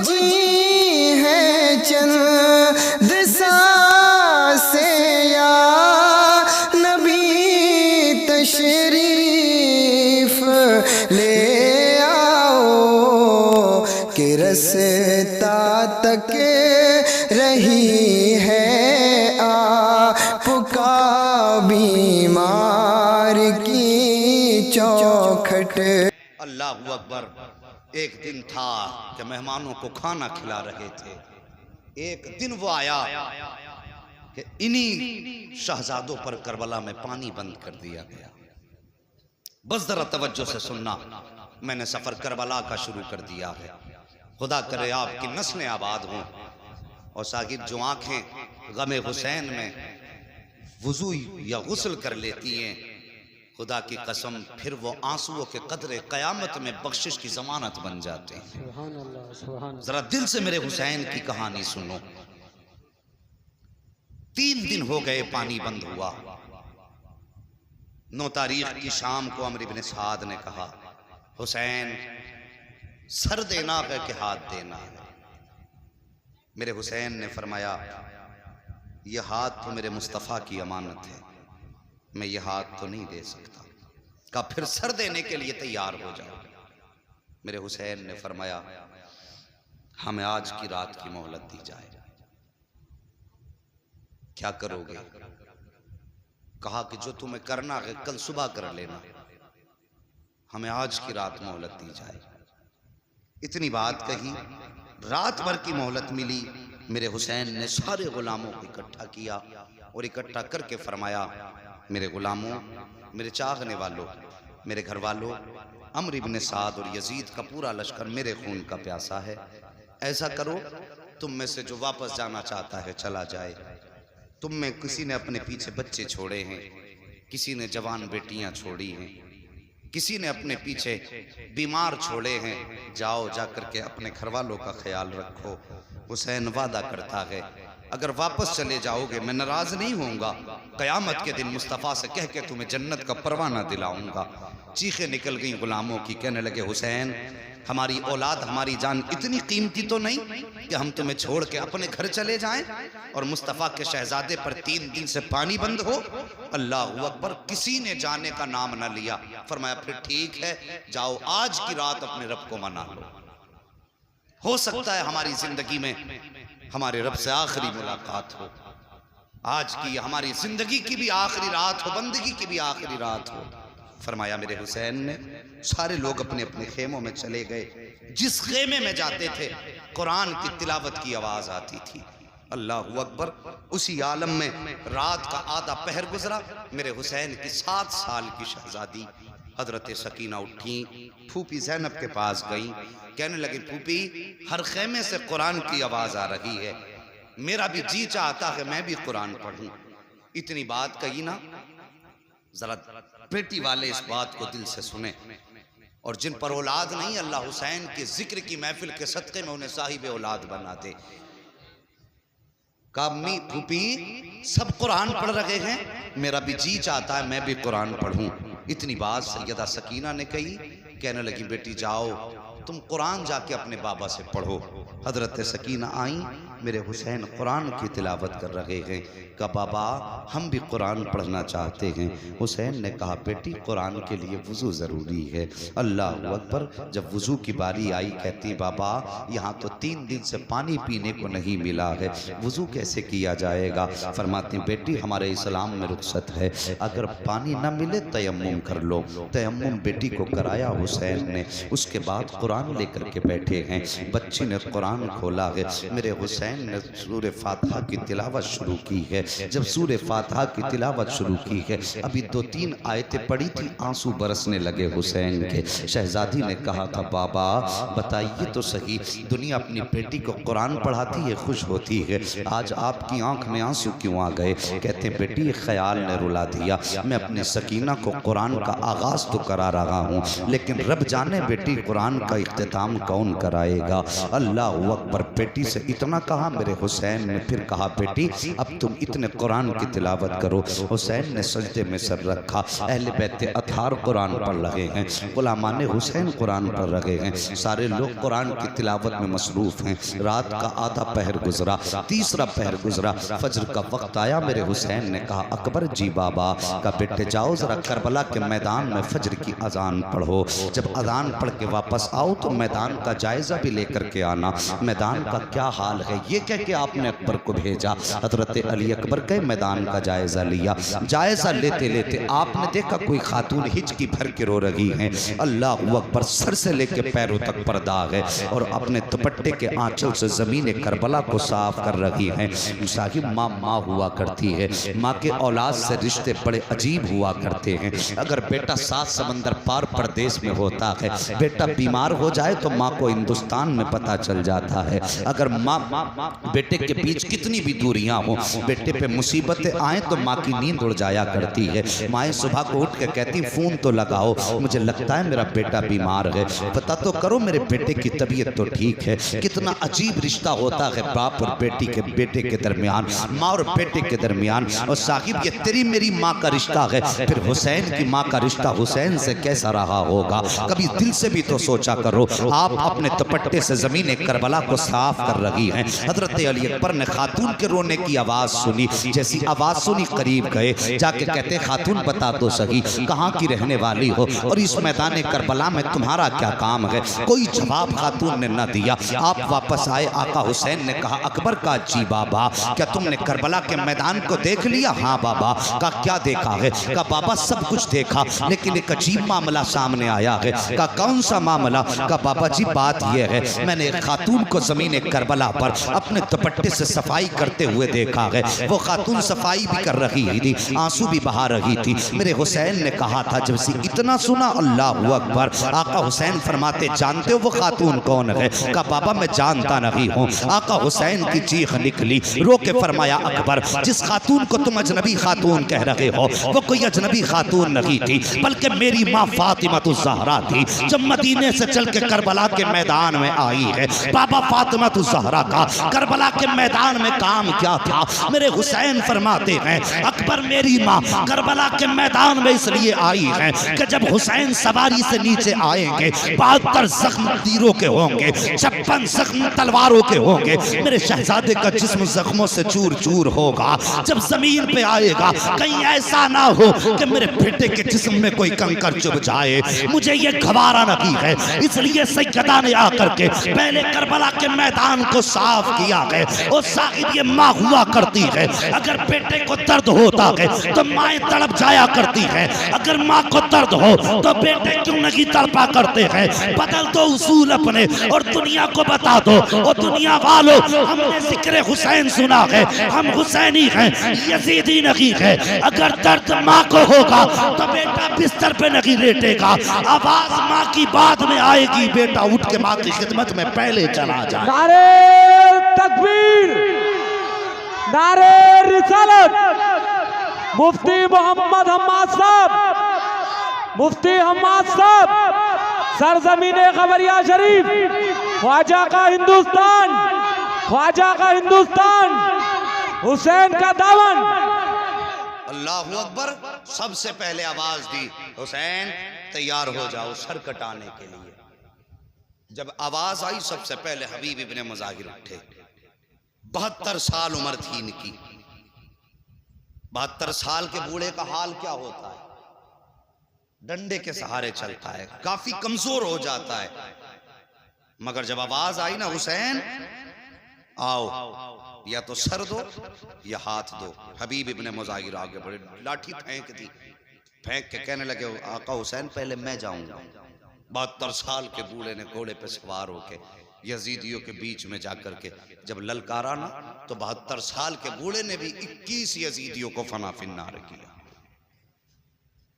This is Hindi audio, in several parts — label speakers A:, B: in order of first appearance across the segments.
A: जी है चंद सांसें या नबी तशरीफ ले आओ कि रस्ता तक रही है आपका बीमार की चौखट।
B: अल्लाहु अकबर। एक दिन था कि मेहमानों को खाना खिला रहे थे। एक दिन वो आया कि इन्हीं शहजादों पर करबला में पानी बंद कर दिया गया। बस जरा तवज्जो से सुनना, मैंने सफर करबला का शुरू कर दिया है। खुदा करे आपकी नस्लें आबाद हों और साहिब जो आंखें गमे हुसैन में वुजू या गुस्ल कर लेती हैं, खुदा की कसम फिर वो आंसुओं के कदरे कयामत में बख्शिश की जमानत बन जाते हैं। जरा दिल से मेरे हुसैन की कहानी सुनो। 3 दिन हो गए पानी बंद हुआ। 9 तारीख की शाम को अमर इब्न साद ने कहा, हुसैन सर देना है कि हाथ देना है? मेरे हुसैन ने फरमाया, यह हाथ तो मेरे मुस्तफ़ा की अमानत है, मैं ये हाथ तो नहीं दे सकता। कहा फिर सर देने के लिए तैयार हो जाओ। मेरे हुसैन ने फरमाया, हमें आज की रात की मोहलत दी जाए। क्या करोगे? कहा कि जो तुम्हें करना है कल सुबह कर लेना, हमें आज की रात मोहलत दी जाए। इतनी बात कही, रात भर की मोहलत मिली। मेरे हुसैन ने सारे गुलामों को इकट्ठा किया और इकट्ठा करके फरमाया, मेरे गुलामों, मेरे चाहने वालों, मेरे घर वालों, अमर इब्न साद और यजीद का पूरा लश्कर मेरे खून का प्यासा है। ऐसा करो, तुम में से जो वापस जाना चाहता है चला जाए। तुम में किसी ने अपने पीछे बच्चे छोड़े हैं, किसी ने जवान बेटियां छोड़ी हैं, किसी ने अपने पीछे बीमार छोड़े हैं। जाओ, जाकर के अपने घर वालों का ख्याल रखो। हुसैन वादा करता है, अगर वापस चले जाओगे मैं नाराज नहीं होऊंगा। कयामत के दिन मुस्तफ़ा से कह के तुम्हें जन्नत का परवाना दिलाऊंगा। चीखें निकल गई गुलामों की, कहने लगे, हुसैन हमारी औलाद, हमारी जान इतनी कीमती तो नहीं कि हम तुम्हें छोड़ के अपने घर चले जाएं और मुस्तफ़ा के शहजादे पर 3 दिन से पानी बंद हो। अल्लाहु अकबर। किसी ने जाने का नाम न लिया। फरमाया फिर ठीक है, जाओ आज की रात अपने रब को मना लो। हो सकता है हमारी जिंदगी में हमारे रब से आखिरी मुलाकात हो। आज की हमारी जिंदगी की भी आखिरी रात हो, बंदगी की भी आखिरी रात हो। फरमाया मेरे हुसैन ने, सारे लोग अपने अपने खेमों में चले गए। जिस खेमे में जाते थे कुरान की तिलावत की आवाज आती थी। अल्लाहु अकबर। उसी आलम में रात का आधा पहर गुजरा। मेरे हुसैन की 7 साल की शहजादी हजरत सकीना उठी, फूफी ज़ैनब के पास गई, कहने लगी, फूफी हर खेमे से कुरान की आवाज आ रही है, मेरा भी जी चाहता है मैं भी कुरान पढ़ूं। इतनी बात कही ना, जरा बेटी वाले इस बात को दिल से सुने। और जिन पर औलाद नहीं, अल्लाह हुसैन के जिक्र की महफिल के सदक़े में उन्हें साहिब औलाद बना दे। कामी फूफी सब कुरान पढ़ रहे हैं, मेरा भी जी चाहता है मैं भी कुरान पढ़ूं। इतनी बात सैयदा सकीना ने कही। कहने लगी, बेटी जाओ तुम कुरान जाके अपने बाबा से पढ़ो। हजरत सकीना आई, मेरे हुसैन कुरान की तिलावत कर रहे हैं। कहा बाबा हम भी कुरान पढ़ना चाहते हैं। हुसैन ने कहा, बेटी कुरान के लिए वज़ू ज़रूरी है। अल्लाह अकबर। जब वज़ू की बारी आई, कहती बाबा यहाँ तो 3 दिन से पानी पीने को नहीं मिला है, वज़ू कैसे किया जाएगा? फरमाती, बेटी हमारे इस्लाम में रुख्सत है, अगर पानी न मिले तयम्मुम कर लो। तयम्मुम बेटी को कराया हुसैन ने। उसके बाद कुरान लेकर के बैठे हैं। बच्ची ने कुरान खोला है। मेरे हुसैन ने सूरह फातिहा की तिलावत शुरू की है। जब सूरह फातिहा की तिलावत शुरू की है, अभी 2-3 आयतें पढ़ी थी, आंसू बरसने लगे हुसैन के। शहजादी ने कहा था, बाबा बताइए तो सही, दुनिया अपनी बेटी को कुरान पढ़ाती है, खुश होती है, आज आपकी आंख में आंसू क्यों आ गए? कहते ख्याल ने रुला दिया। मैं अपनी सकीना को कुरान का आगाज तो करा रहा हूँ, लेकिन रब जाने बेटी कुरान का इख्तिताम कौन कराएगा? अल्लाह अकबर। बेटी से इतना कहा कहा मेरे हुसैन ने फिर कहा बेटी अब तुम इतने कुरान की तिलावत करो। हुसैन ने सजदे में सर रखा। अहले बैत अतार कुरान पढ़ रहे हैं, गुलामान हुसैन कुरान पढ़ रहे हैं, सारे लोग कुरान की तिलावत में मसरूफ हैं। रात का आधा पहर गुजरा, तीसरा पहर गुजरा, फजर का वक्त आया। मेरे हुसैन ने कहा अकबर जी बाबा का बेटे जाओ जरा करबला के मैदान में फजर की अजान पढ़ो। जब अजान पढ़ के वापस आओ तो मैदान का जायजा भी लेकर के आना, मैदान का क्या हाल है। ये कह के आपने अकबर को भेजा। हजरत अली अकबर के मैदान का जायजा लिया। जायजा लेते लेते आपने देखा कोई खातून हिचकी भर के रो रही हैं। अल्लाह अकबर, सर से लेके पैरों तक पर्दा है और अपने दुपट्टे के आंचल से जमीन करबला को साफ कर रही हैं। साहिब माँ माँ हुआ करती है, माँ के औलाद से रिश्ते बड़े अजीब हुआ करते हैं। अगर बेटा 7 समंदर पार प्रदेश में होता है, बेटा बीमार हो जाए तो माँ को हिंदुस्तान में पता चल जाता है। अगर माँ बेटे के बीच कितनी भी दूरियां हो, बेटे पे मुसीबतें आए तो माँ की नींद उड़ जाया करती है। माएँ सुबह को उठ के कहती फोन तो लगाओ, मुझे लगता है मेरा बेटा बीमार है, पता तो करो मेरे बेटे की तबीयत तो ठीक है। कितना अजीब रिश्ता होता है बाप और बेटे के दरमियान, माँ और बेटे के दरमियान। और साहिब ये तेरी मेरी माँ का रिश्ता है, फिर हुसैन की माँ का रिश्ता हुसैन से कैसा रहा होगा। कभी दिल से भी तो सोचा करो। आप अपने दुपट्टे से जमीन करबला को साफ कर रही हैं। हजरत अली अकबर ने खातून के रोने की आवाज सुनी। जैसी आवाज सुनी करीब गए, जाके कहते खातून बता दो सही कहाँ की रहने वाली हो और इस मैदान करबला में तुम्हारा क्या काम है। कोई जवाब खातून ने न दिया। आप वापस आए। आका हुसैन ने कहा अकबर का जी बाबा क्या तुमने करबला के मैदान को देख लिया। हाँ बाबा। का क्या देखा है। का बाबा सब कुछ देखा, लेकिन एक अजीब मामला सामने आया है। का कौन सा मामला। का बाबा जी बात यह है मैंने एक खातून को जमीन करबला पर अपने दुपट्टे से सफाई करते हुए देखा है। वो खातून सफाई भी कर रही थी, आंसू भी बहा रही थी। मेरे हुसैन ने कहा था जब से इतना सुना अल्लाह अकबर। आका हुसैन फरमाते जानते हो वो खातून कौन है। का बाबा मैं जानता नहीं हूँ। आका हुसैन की चीख निकली, रो के फरमाया अकबर जिस खातून को तुम अजनबी खातून कह रहे हो वो कोई अजनबी खातून नहीं थी, बल्कि मेरी माँ फातिमा तो ज़हरा थी। जब मदीने से चल के करबला के मैदान में आई है, बाबा फातिमा तो ज़हरा का करबला के मैदान में काम क्या था। मेरे हुसैन फरमाते हैं अकबर मेरी माँ करबला के मैदान में इसलिए आई है कि जब हुसैन सवारी से नीचे आएंगे 72 जख्म तीरों के होंगे, 56 जख्म तलवारों के होंगे। मेरे शहजादे का जिस्म जख्मों से चूर चूर होगा। जब जमीन पे आएगा कहीं ऐसा ना हो कि मेरे बेटे के जिस्म में कोई कंकर चुभ जाए। मुझे ये गवारा नहीं है, इसलिए सैयदा ने आकर के पहले करबला के मैदान को साफ किया है। और साहिब ये माँ हुआ करती है, अगर बेटे को दर्द होता है तो माएँ तड़प जाया करती है। अगर माँ को दर्द हो तो बेटे क्यों नहीं तड़पा करते हैं। बदल दो उसूल अपने और दुनिया को बता दो। और दुनिया वालों हमने जिक्र हुसैन सुना है, हम हुसैनी हैं, यजीदी नहीं है। अगर दर्द माँ को होगा तो बेटा बिस्तर पे नहीं लेटेगा, आवाज माँ की बाद में आएगी। बेटा उठ के माँ की खिदमत में पहले चला जाए।
C: नारे तकबीर, नारे रिसालत। मुफ्ती मोहम्मद हम्माद साहब, मुफ्ती हम्माद साहब, सरजमीने खबरिया शरीफ, ख्वाजा का हिंदुस्तान, ख्वाजा का हिंदुस्तान, हुसैन का दामन।
B: अल्लाहु अकबर। सबसे पहले आवाज दी हुसैन तैयार हो जाओ सर कटाने के लिए। जब आवाज आई सबसे पहले हबीब इब्ने मुजाहिर उठे। 72 साल उम्र थी इनकी। 72 साल के बूढ़े का हाल क्या होता है। डंडे के सहारे चलता है, काफी कमजोर हो जाता है। मगर जब आवाज आई ना हुसैन आओ, या तो सर दो या हाथ दो। हबीब इब्ने मुजाहिर आगे बढ़े, लाठी फेंक दी। फेंक के कहने लगे आका हुसैन पहले मैं जाऊंगा। 72 साल के बूढ़े ने घोड़े पे सवार होके यजीदियों के बीच में जाकर के जब ललकारा ना तो 72 साल के बूढ़े ने भी 21 यजीदियों को फना फिन्नार किया।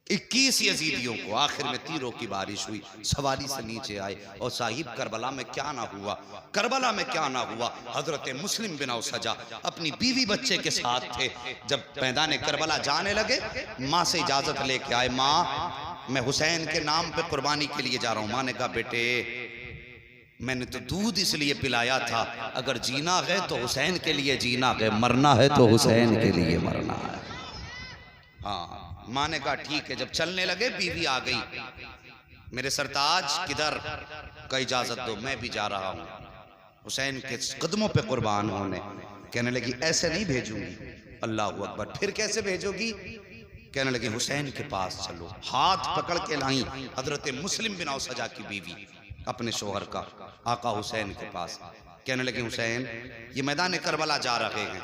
B: 21 यजीदियों को। आखिर में तीरों की बारिश हुई, सवारी से नीचे आए। और साहिब करबला में क्या ना हुआ, करबला में क्या ना हुआ। हजरत मुस्लिम बिन औसजा अपनी बीवी बच्चे के साथ थे। जब मैदान करबला जाने लगे माँ से इजाजत लेके आए। माँ मैं हुसैन के नाम पे कुर्बानी के लिए जा रहा हूँ। माँ ने कहा बेटे मैंने तो दूध इसलिए पिलाया था, अगर जीना है तो हुसैन के लिए जीना है, मरना है तो हुसैन के लिए मरना है। हाँ, माँ ने कहा ठीक है। जब चलने लगे बीवी आ गई, मेरे सरताज किधर, का इजाजत दो मैं भी जा रहा हूँ हुसैन के कदमों पे कुर्बान होने। कहने लगी ऐसे नहीं भेजूंगी। अल्लाह अकबर, फिर कैसे भेजोगी? कहने लगी हुसैन के पास चलो। हाथ पकड़ के लाई हजरत मुस्लिम बिन औसजा की बीवी अपने शोहर का, आका हुसैन के पास। कहने लगी हुसैन ये मैदान करबला जा रहे हैं,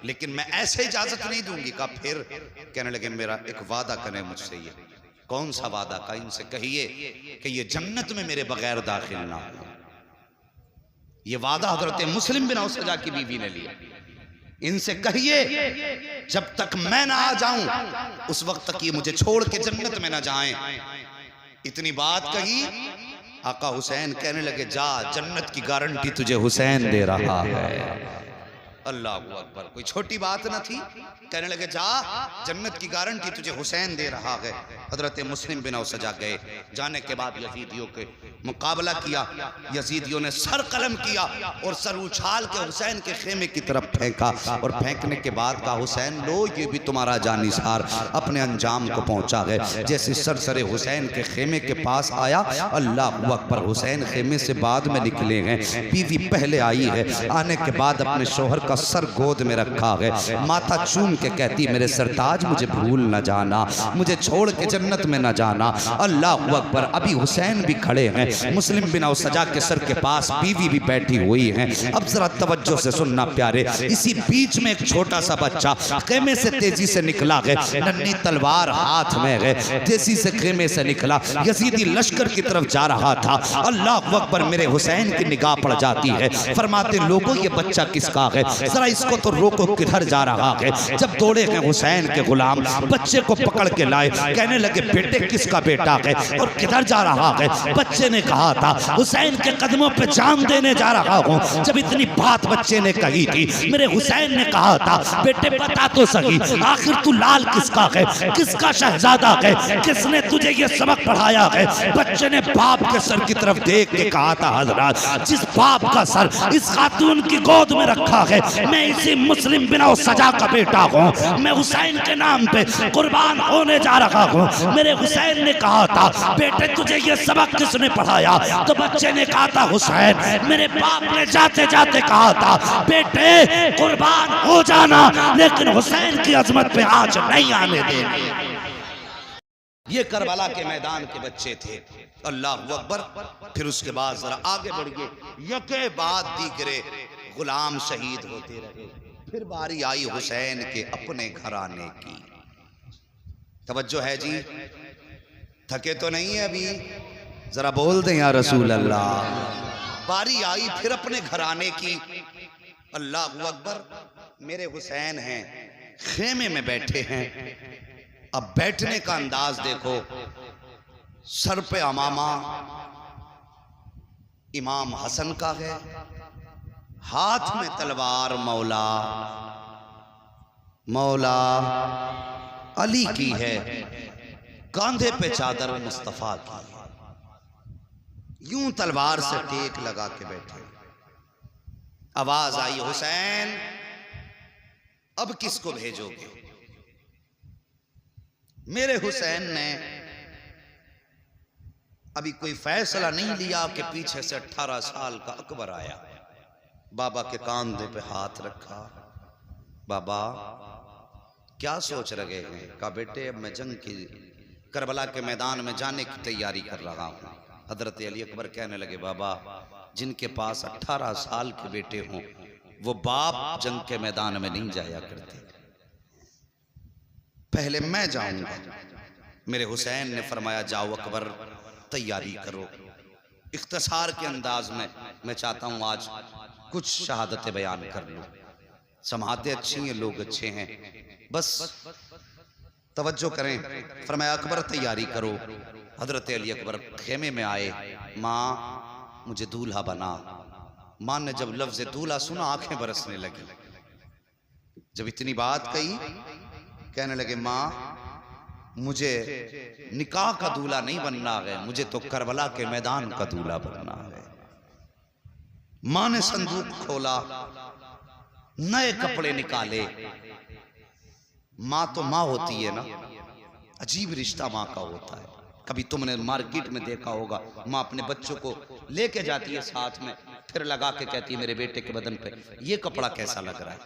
B: लेकिन मैं ऐसे इजाजत नहीं दूंगी। कहा फिर? कहने लगे मेरा एक वादा करें मुझसे। ये कौन सा वादा? का इनसे कहिए कि ये जन्नत में मेरे बगैर दाखिल ना हो। ये वादा हजरत मुस्लिम बिन औसजा की बीवी ने लिया। इनसे कहिए जब तक मैं ना आ जाऊं उस वक्त तक ये मुझे छोड़ के जन्नत में ना जाएं। इतनी बात कही, आका हुसैन कहने लगे जा, जन्नत की गारंटी तुझे हुसैन दे रहा है। अल्लाह अकबर, कोई छोटी बात न थी। कहने लगे जा, जन्नत की गारंटी तुझे हुसैन दे रहा है। हजरत मुस्लिम बिन औसजा गए। जाने के बाद यजीदियों के मुकाबला किया। यजीदियों ने सर कलम किया और सर उछाल के हुसैन के खेमे की तरफ फेंका, और फेंकने के बाद कहा हुसैन लो ये भी तुम्हारा जानिसार अपने अंजाम को पहुंचा है। जैसे सर सरे हुसैन के खेमे के पास आया, अल्लाह अकबर, हुसैन खेमे से बाद में निकले हैं। बीवी पहले आई है। आने के बाद अपने शोहर का सर गोद में रखा है। माथा चूम के कहती मेरे सरताज मुझे भूल न जाना, मुझे छोड़ के जन्नत में न जाना। अल्लाह अकबर। अभी हुसैन भी खड़े हैं, मुस्लिम बिन औसजा के सर के पास बीवी भी बैठी हुई हैं। अब जरा तवज्जो से सुनना प्यारे। इसी बीच में एक छोटा सा बच्चा खेमे से तेजी से निकला है, नन्ही तलवार हाथ में है, तेजी से खेमे से निकला, यजीदी लश्कर की तरफ जा रहा था। अल्लाह अकबर, मेरे हुसैन की निगाह पड़ जाती है। फरमाते लोगों ये बच्चा किसका है, जरा इसको तो रोको, किधर जा रहा है। जब दौड़े हैं हुसैन के गुलाम, बच्चे को पकड़ के लाए। कहने लगे बेटे किसका बेटा है और किधर जा रहा है? बच्चे ने कहा था हुसैन के कदमों पे जान देने जा रहा हूँ। जब इतनी बात बच्चे ने कही थी, मेरे हुसैन ने कहा था बेटे बता तो सही, आखिर तू लाल किसका है, किसका शहजादा है, किसने तुझे ये सबक पढ़ाया है? बच्चे ने बाप के सर की तरफ देख के कहा था हजरत, जिस बाप का सर इस खातून की गोद में रखा है, मैं इसी मुस्लिम बिन औसजा का बेटा हूँ, मैं हुसैन के नाम पे कुर्बान होने जा रहा हूँ। मेरे हुसैन ने कहा था बेटे तुझे ये सबक किसने पढ़ाया? तो बच्चे ने कहा था हुसैन, मेरे बाप ने जाते जाते कहा था बेटे कुर्बान हो जाना, लेकिन हुसैन की अजमत पे आज नहीं आने देंगे। ये करबला के मैदान के बच्चे थे। अल्लाह अकबर। फिर उसके बाद जरा आगे बढ़िए, यके बाद दीगरे गुलाम शहीद होते रहे। फिर बारी आई हुसैन के अपने घराने की। तवज्जो है जी, थके तो नहीं है अभी? जरा बोल दें या रसूल अल्लाह। बारी आई फिर अपने घराने की। अल्लाह अकबर। मेरे हुसैन हैं, खेमे में बैठे हैं। अब बैठने का अंदाज देखो, सर पे अमामा इमाम हसन का है, हाथ में तलवार मौला मौला अली की है, कांधे पे चादर मुस्तफा की। यूं तलवार से टेक लगा के बैठे। आवाज आई हुसैन अब किसको भेजोगे? मेरे हुसैन ने अभी कोई फैसला नहीं लिया कि पीछे से 18 साल का अकबर आया। बाबा के कांधे पे हाथ रखा। बाबा क्या सोच रहे हैं? कहा बेटे अब मैं जंग की करबला के मैदान में जाने की तैयारी कर रहा हूँ। हजरत अली अकबर कहने लगे बाबा जिनके पास 18 साल के बेटे हों वो बाप जंग के मैदान में नहीं जाया करते, पहले मैं जाऊंगा। मेरे हुसैन ने फरमाया जाओ अकबर तैयारी करो। इख्तिसार के अंदाज में मैं चाहता हूं आज कुछ शहादतें बयान कर लूं। समातें अच्छी हैं, लोग अच्छे हैं, बस तवज्जो करें। फरमाया अकबर तैयारी करो। हजरत अली अकबर खेमे में आए। माँ मुझे दूल्हा बना। माँ ने जब लफ्ज़ दूल्हा सुना आंखें बरसने लगी। जब इतनी बात कही कहने लगे माँ मुझे निकाह का दूल्हा नहीं बनना है, मुझे तो करबला के मैदान का दूल्हा बनना है। मां ने संदूक खोला, नए कपड़े निकाले। मां तो मां होती है ना, अजीब रिश्ता मां का होता है। कभी तुमने मार्केट में देखा होगा, मां अपने बच्चों को लेके जाती है साथ में, फिर लगा के कहती है मेरे बेटे के बदन पे ये कपड़ा कैसा लग रहा है,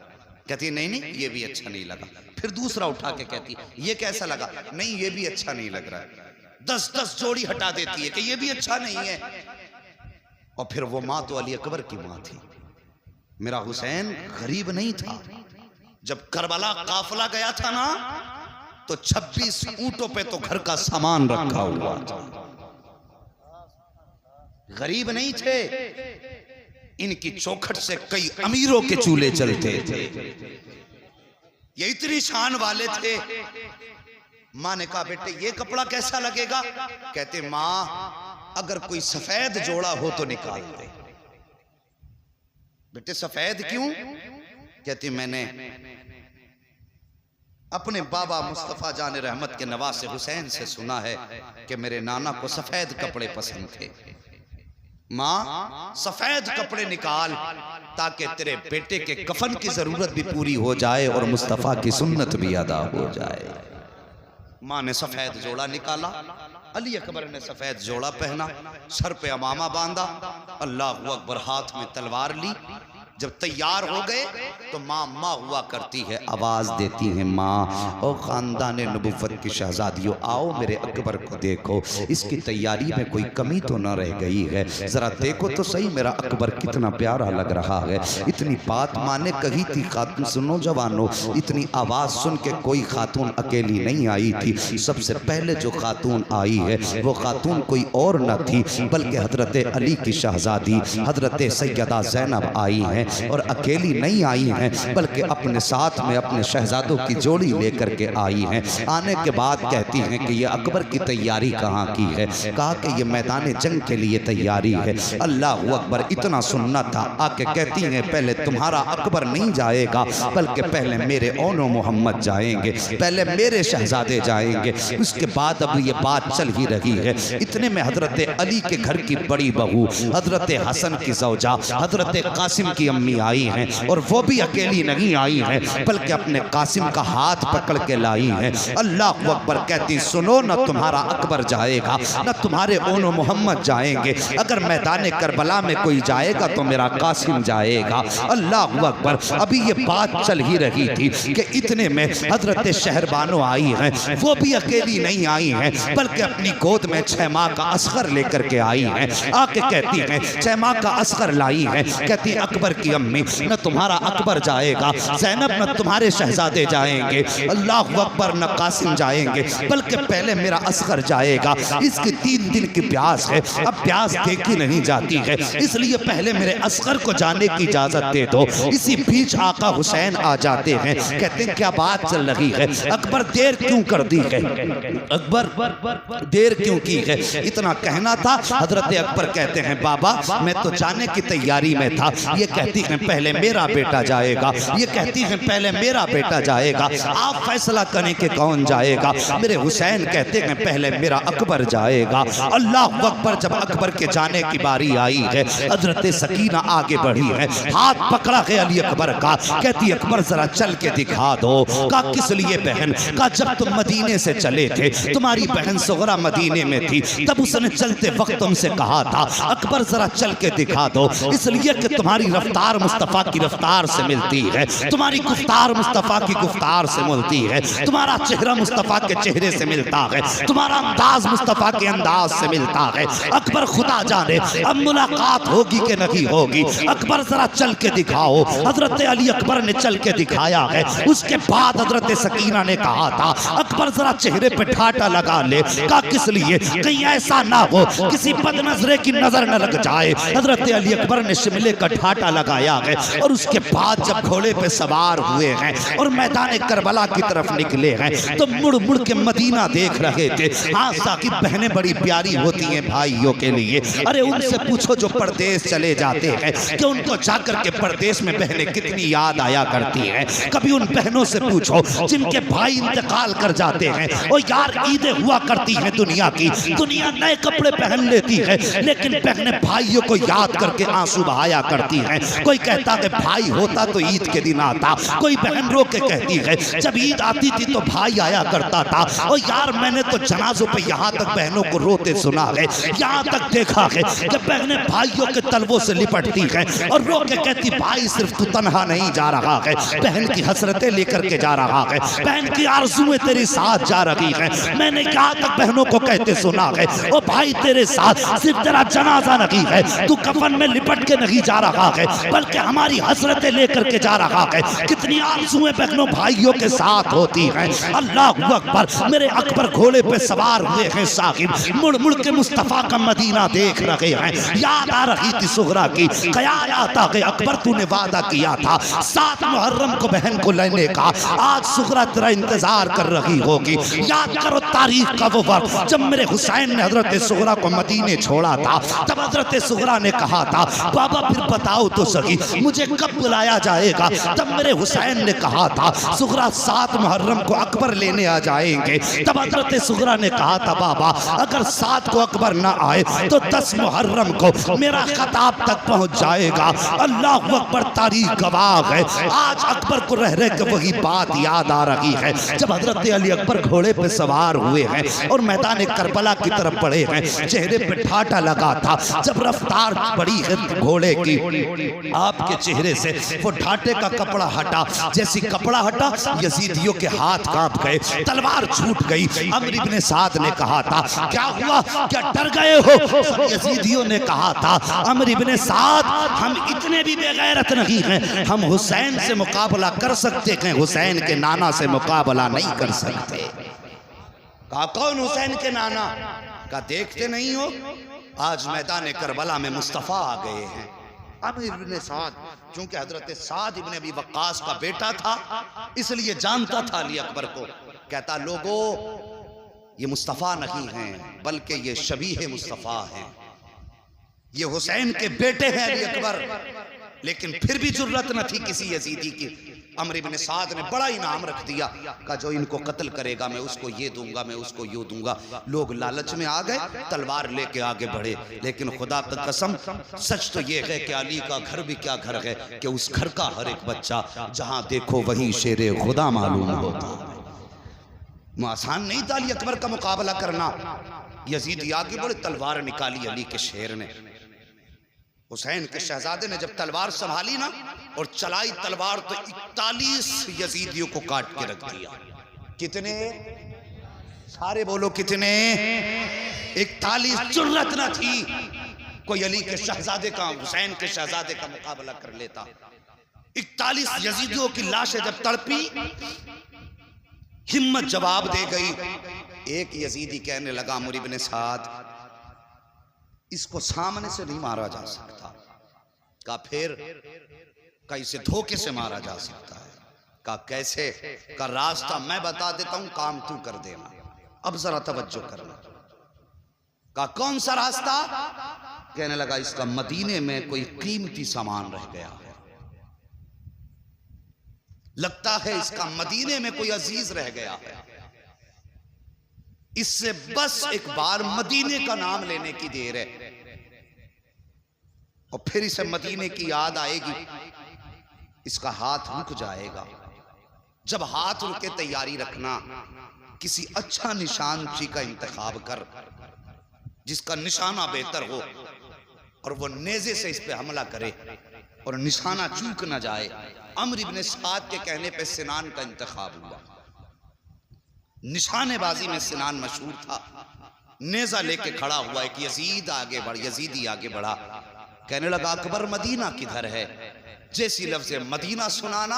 B: कहती है नहीं नहीं ये भी अच्छा नहीं लगा। फिर दूसरा उठा के कहती है ये कैसा लगा, नहीं ये भी अच्छा नहीं लग रहा है। 10-10 जोड़ी हटा देती है कि ये भी अच्छा नहीं है। और फिर वो मां तो अली अकबर की मां थी। मेरा हुसैन गरीब नहीं था। जब करबला काफिला गया था ना, तो 26 ऊंटों पे तो घर का सामान रखा हुआ था। गरीब नहीं थे। इनकी चौखट से कई अमीरों के चूल्हे चलते थे। ये इतनी शान वाले थे। मां ने कहा बेटे ये कपड़ा कैसा लगेगा, कहते मां अगर कोई सफेद जोड़ा हो तो निकाल दे। बेटे सफेद क्यों, कहती मैंने अपने बाबा मुस्तफा जान रहमत के नवासे हुसैन से सुना है कि मेरे नाना को सफेद कपड़े पसंद थे। मां सफेद कपड़े निकाल ताकि तेरे बेटे के कफन की जरूरत भी पूरी हो जाए और मुस्तफा की सुन्नत भी अदा हो जाए। मां ने सफेद जोड़ा निकाला, अली अकबर ने सफेद जोड़ा पहना, सर पे अमामा बांधा, अल्लाह अकबर हाथ में तलवार ली। जब तैयार हो गए तो माँ माँ हुआ करती है, आवाज देती है माँ और खानदान नबुव्वत की शहजादियों आओ मेरे अकबर को देखो, इसकी तैयारी में कोई कमी तो न रह गई है, जरा देखो तो सही मेरा अकबर कितना प्यारा लग रहा है। इतनी बात माँ ने कही थी। खातून सुनो जवानों, इतनी आवाज सुन के कोई खातून अकेली नहीं आई थी। सबसे पहले जो खातून आई है वो खातून कोई और न थी बल्कि हजरत अली की शहजादी हजरत सैयदा ज़ैनब आई हैं। और अकेली नहीं आई हैं बल्कि अपने साथ में अपने शहजादों की जोड़ी लेकर के आई हैं। आने के बाद कहती हैं कि ये अकबर की तैयारी कहाँ की है, कहा कि ये मैदान जंग के लिए तैयारी है। अल्लाह अकबर इतना सुनना था। आके कहती हैं पहले तुम्हारा अकबर नहीं जाएगा बल्कि पहले मेरे ओनो मोहम्मद जाएंगे, पहले मेरे शहजादे जाएंगे, उसके बाद अब ये बात चल ही रही है। इतने में हजरत अली के घर की बड़ी बहू हजरत हसन की ज़ौजा हजरत कासिम की अम्मी आई हैं और वो भी अकेली नहीं आई हैं बल्कि अपने कासिम का हाथ पकड़ के लाई हैं। अल्लाह अकबर कहती सुनो न तुम्हारा अकबर जाएगा न तुम्हारे ओनो मोहम्मद जाएंगे, अगर मैदान करबला में कोई जाएगा तो मेरा कासिम जाएगा। अल्लाह अकबर अभी ये बात चल ही रही थी कि इतने में हजरत शहरबानो आई हैं, वो भी अकेली नहीं आई हैं बल्कि अपनी गोद में 6 माह का असगर लेकर के आई हैं। आके कहती हैं 6 माह का असगर लाई हैं, कहती अकबर की अम्मी न तुम्हारा अकबर जाएगा, ज़ैनब न तुम्हारे शहजादे जाएंगे, अल्लाह अकबर न कासिम जाएंगे बल्कि पहले मेरा असगर जाएगा। इसकी 3 दिन की प्यास है, अब प्यास देखी नहीं जाती है, इसलिए पहले मेरे असगर को जाने की इजाजत दे दो। इसी बीच आका हुसैन आ जाते हैं, कहते हैं क्या बात चल रही है, अकबर देर क्यों कर दी है, अकबर देर क्यों की है। इतना कहना था। हजरत अकबर कहते हैं बाबा मैं तो जाने की तैयारी में था। ये कहती हैं पहले मेरा बेटा जाएगा, ये कहती हैं पहले मेरा बेटा जाएगा, आप फैसला करें कि कौन जाएगा। मेरे हुसैन कहते हैं पहले मेरा अकबर जाएगा। अल्लाह अकबर जब अकबर के जाने की बारी आई है, हजरत सकीना आगे बढ़ी है, हाथ पकड़ा है अली अकबर का, कहती अकबर जरा चल के दिखा दो। का किस लिए बहन, का जब तुम मदीने से चले थे तुम्हारी बहन सुगरा मदीने में थी, तब उसने चलते वक्त तुमसे कहा था अकबर जरा चल के दिखा दो, इसलिए कि तुम्हारी रफ्तार मुस्तफ़ा की रफ्तार से मिलती है, तुम्हारी गुफ्तार मुस्तफ़ा की गुफ्तार से मिलती है, तुम्हारा चेहरा मुस्तफ़ा के चेहरे से मिलता है, तुम्हारा अंदाज मुस्तफ़ा के अंदाज से मिलता है। अकबर खुदा जाने अब मुलाकात होगी कि नहीं होगी, अकबर जरा चल के दिखाओ। हजरत अली अकबर ने चल के दिखाया है। उसके बाद हजरत सकीना ने कहा था अकबर जरा चेहरे पे ठाटा लगा ले। का किस लिए, कहीं ऐसा ना हो किसी बदनजरे की नजर न लग जाए। हजरत अली अकबर ने शिमले का ठाटा लगा लगाया है और उसके बाद जब घोड़े पे सवार हुए हैं और मैदान करबला की तरफ निकले हैं तो मुड़ मुड़ के मदीना देख रहे थे। हाँ साकिब, बहनें बड़ी प्यारी होती हैं भाइयों के लिए। अरे उनसे पूछो जो परदेश चले जाते हैं कि उनको जाकर के परदेश में बहनें कितनी याद आया करती हैं। कभी उन बहनों से पूछो जिनके भाई इंतकाल कर जाते हैं। और यार ईदें हुआ करती हैं दुनिया की, दुनिया नए कपड़े पहन लेती है लेकिन बहनें भाइयों को याद करके आंसू बहाया करती हैं। कोई कहता है भाई होता तो ईद के दिन आता, कोई बहन रो के कहती है जब ईद आती थी तो भाई आया करता था। और यार मैंने तो जनाजों पे यहाँ तक बहनों को रोते सुना है, यहाँ तक देखा है कि बहनें भाइयों के तलवों से लिपटती हैं और रो के कहती भाई सिर्फ तू तन्हा नहीं जा रहा है, बहन की हसरतें लेकर के जा रहा है, बहन की आरज़ुएं तेरे साथ जा रही हैं। मैंने यहाँ तक बहनों को कहते सुना है ओ भाई तेरे साथ सिर्फ तेरा जनाजा नहीं है, तू कफन में लिपट के नहीं जा रहा है बल्कि हमारी हसरतें लेकर के जा रहा है। कितनी आरज़ुएं बहनों भाइयों के साथ होती हैं। अल्लाह अकबर, मेरे अकबर घोड़े पे सवार हुए हैं साहिब, मुड़ मुड़ के मुस्तफ़ा का मदीना देख रहे हैं। याद आ रही थी सुगरा की, ख्याल आता है अकबर तूने वादा किया था 7 मुहर्रम को बहन को लेने का, आज सुगरा तेरा इंतजार कर रही होगी। याद करो तारीख का वो वक्त जब मेरे हुसैन ने हजरत सुगरा को मदीने छोड़ा था। तब हजरत सुगरा ने कहा था बाबा फिर बताओ तो सही मुझे कब बुलाया जाएगा। तब मेरे हुसैन ने कहा था सुगरा 7 मुहर्रम को अकबर लेने आ जाएंगे। तब हजरत सुगरा ने कहा था बाबा अगर 7 को अकबर ना आए तो 10 मुहर्रम को मेरा खताब तक पहुंच जाएगा। अल्लाह अकबर, तारीख गवाह है। आज अकबर को रह रह के वही बात याद आ रही है जब हजरत अली अकबर घोड़े पे सवार हुए हैं और मैदान करबला की तरफ बढ़े हैं। चेहरे पे ठाटा लगा था जब रफ्तार बढ़ी है घोड़े की, आपके चेहरे से वो ठाटे का कपड़ा हटा। जैसी कपड़ा हटा यजीदियों के हाथ कांप गए, तलवार छूट गई। अमर इब्ने साद ने कहा था क्या हुआ, क्या डर गए हो? यजीदियों ने कहा था अमर इब्ने साद हम इतने भी बेगैरत नहीं हैं, हम हुसैन से मुकाबला कर सकते हैं, हुसैन के नाना से मुकाबला नहीं कर सकते। कहा कौन हुसैन के नाना? का देखते नहीं हो आज मैदान करबला में मुस्तफ़ा आ गए हैं। अमर इब्ने साद चूंकि हजरत साद इब्ने अबी वक्कास का बेटा था इसलिए जानता था अली अकबर को। कहता लोगों ये मुस्तफ़ा नहीं हैं बल्कि ये शबीह मुस्तफ़ा हैं, ये हुसैन के बेटे हैं अली अकबर। लेकिन फिर भी जुर्रत न थी किसी यजीदी की। अमर इब्ने साद ने बड़ा इनाम रख दिया, कहा जो इनको कत्ल करेगा मैं उसको ये दूंगा, मैं उसको ये दूंगा। लोग लालच में आ गए, तलवार लेके आगे बढ़े। लेकिन खुदा की कसम सच तो ये है कि अली का घर भी क्या घर है कि उस घर का हर एक बच्चा जहां देखो वही शेरे खुदा मालूम होता। आसान नहीं था अली अकबर का मुकाबला करना। यजीदी आगे बढ़े, तलवार निकाली अली के शेर ने। हुसैन के शहजादे ने जब तलवार संभाली ना और चलाई तलवार तो 41 यजीदियों को काट के रख दिया। कितने? सारे बोलो कितने? 41। जुर्रत न थी कोई अली के शहजादे का, हुसैन के शहजादे का मुकाबला कर लेता। 41 यजीदियों की लाशें जब तड़पी, हिम्मत जवाब दे गई। एक यजीदी कहने लगा अमर इब्ने साद इसको सामने से नहीं मारा जा सकता। का फिर का इसे धोखे से मारा जा सकता है। का कैसे? का रास्ता मैं बता देता हूं, काम तू कर देना। अब जरा तवज्जो करना। का कौन सा रास्ता? कहने लगा इसका मदीने में कोई कीमती सामान रह गया है, लगता है इसका मदीने में कोई अजीज रह गया है, इससे बस एक बार मदीने का नाम लेने की देर है और फिर इसे मदीने की याद आएगी, इसका हाथ रुक जाएगा। जब हाथ रुके तैयारी रखना, किसी अच्छा निशान ची का इंतखाब कर जिसका निशाना बेहतर हो और वो नेज़े से इस पे हमला करे और निशाना चूक ना जाए। अमर इब्ने साद के कहने पे सिनान का इंतखाब हुआ। निशानेबाजी में सिनान मशहूर था। नेजा लेके खड़ा हुआ, एक यजीद आगे बढ़, यजीदी आगे बढ़ा। कहने लगा अकबर मदीना किधर है? जैसी लफ्ज़ मदीना सुनाना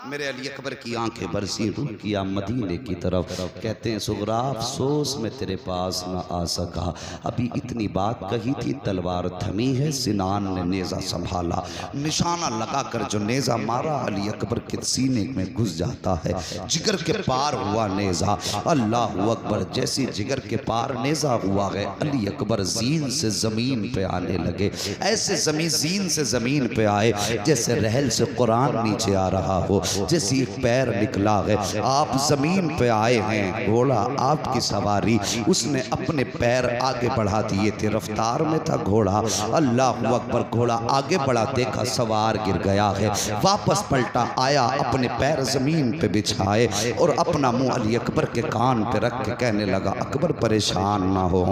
B: मेरे अली अकबर की आंखें बरसी, रुक किया मदीने की तरफ। कहते हैं सुगरा अफसोस में तेरे पास न आ सका, अभी इतनी बात कही थी, तलवार थमी है, सिनान ने नेज़ा संभाला, निशाना लगाकर जो नेज़ा मारा अली अकबर के सीने में घुस जाता है, जिगर के पार हुआ नेज़ा। अल्लाह अकबर, जैसे जिगर के पार नेज़ा हुआ है अली अकबर जीन से ज़मीन पे आने लगे। ऐसे जीन से ज़मीन पे आए जैसे रहल से कुरान नीचे आ रहा हो, जैसे एक पैर निकला है। आप जमीन पे आए हैं, घोड़ा आपकी सवारी, उसने अपने पैर आगे बढ़ा दिए थे, रफ्तार में था घोड़ा। अल्लाह अकबर, घोड़ा आगे बढ़ा, देखा सवार गिर गया है, वापस पलटा, आया, अपने पैर जमीन पे बिछाए और अपना मुंह अली अकबर के कान पे रख के कहने लगा, अकबर परेशान ना हो,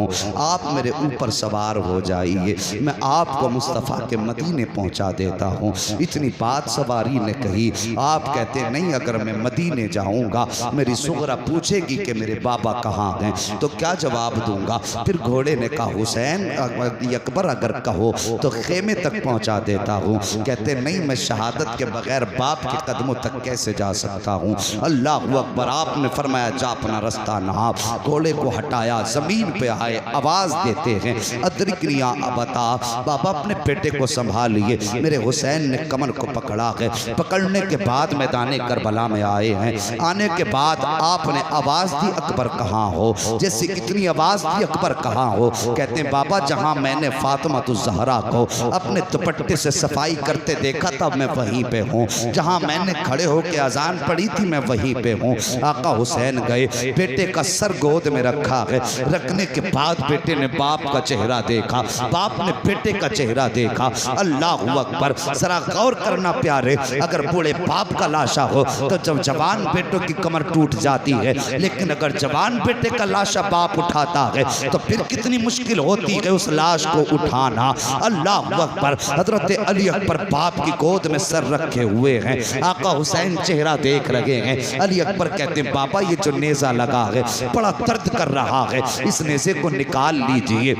B: आप मेरे ऊपर सवार हो जाइए, मैं आपको मुस्तफ़ा के मदीने पहुंचा देता हूँ। इतनी बात सवारी ने कही। आप कहते नहीं, अगर मैं मदीने जाऊंगा मेरी सुगरा पूछेगी कि मेरे बाबा कहाँ हैं, तो क्या जवाब दूंगा। फिर घोड़े ने कहा, हुसैन अकबर अगर कहो तो खेमे तक पहुंचा देता हूँ। कहते नहीं, मैं शहादत के बगैर बाप के कदमों तक कैसे जा सकता हूँ। अल्लाह अकबर, आपने फरमाया जा अपना रास्ता नाप। घोड़े को हटाया, जमीन पे आए, आवाज देते हैं, अदरिकनिया बता। बाबा अपने बेटे को संभालिए। मेरे हुसैन ने कमर को पकड़ा है, पकड़ने के बाद मैदान करबला में आए हैं। आने के बाद आपने आवाज दी, अकबर कहाँ हो। जैसे कितनी आवाज दी, अकबर कहाँ हो। कहते हैं बाबा, जहाँ मैंने फातिमा ज़हरा को अपने दुपट्टे से सफाई करते देखा था मैं वहीं पे हूँ, जहाँ मैंने खड़े होकर अजान पढ़ी थी मैं वहीं पे हूँ। आका हुसैन गए, बेटे का सर गोद में रखा है, रखने के बाद बेटे ने बाप का चेहरा देखा, बाप ने बेटे का चेहरा देखा। अल्लाह अकबर, जरा गौर करना प्यारे, अगर बूढ़े बाप का लाशा हो तो जब जवान बेटों की कमर टूट जाती है, लेकिन अगर जवान बेटे का लाशा बाप उठाता है तो फिर कितनी मुश्किल होती है उस लाश को उठाना। अल्लाह अकबर, हजरत अली अकबर बाप की गोद में सर रखे हुए हैं, आका हुसैन चेहरा देख रहे हैं। अली अकबर कहते हैं बाबा, ये जो नेज़ा लगा है बड़ा दर्द कर रहा है, इस नेज़े को निकाल लीजिए,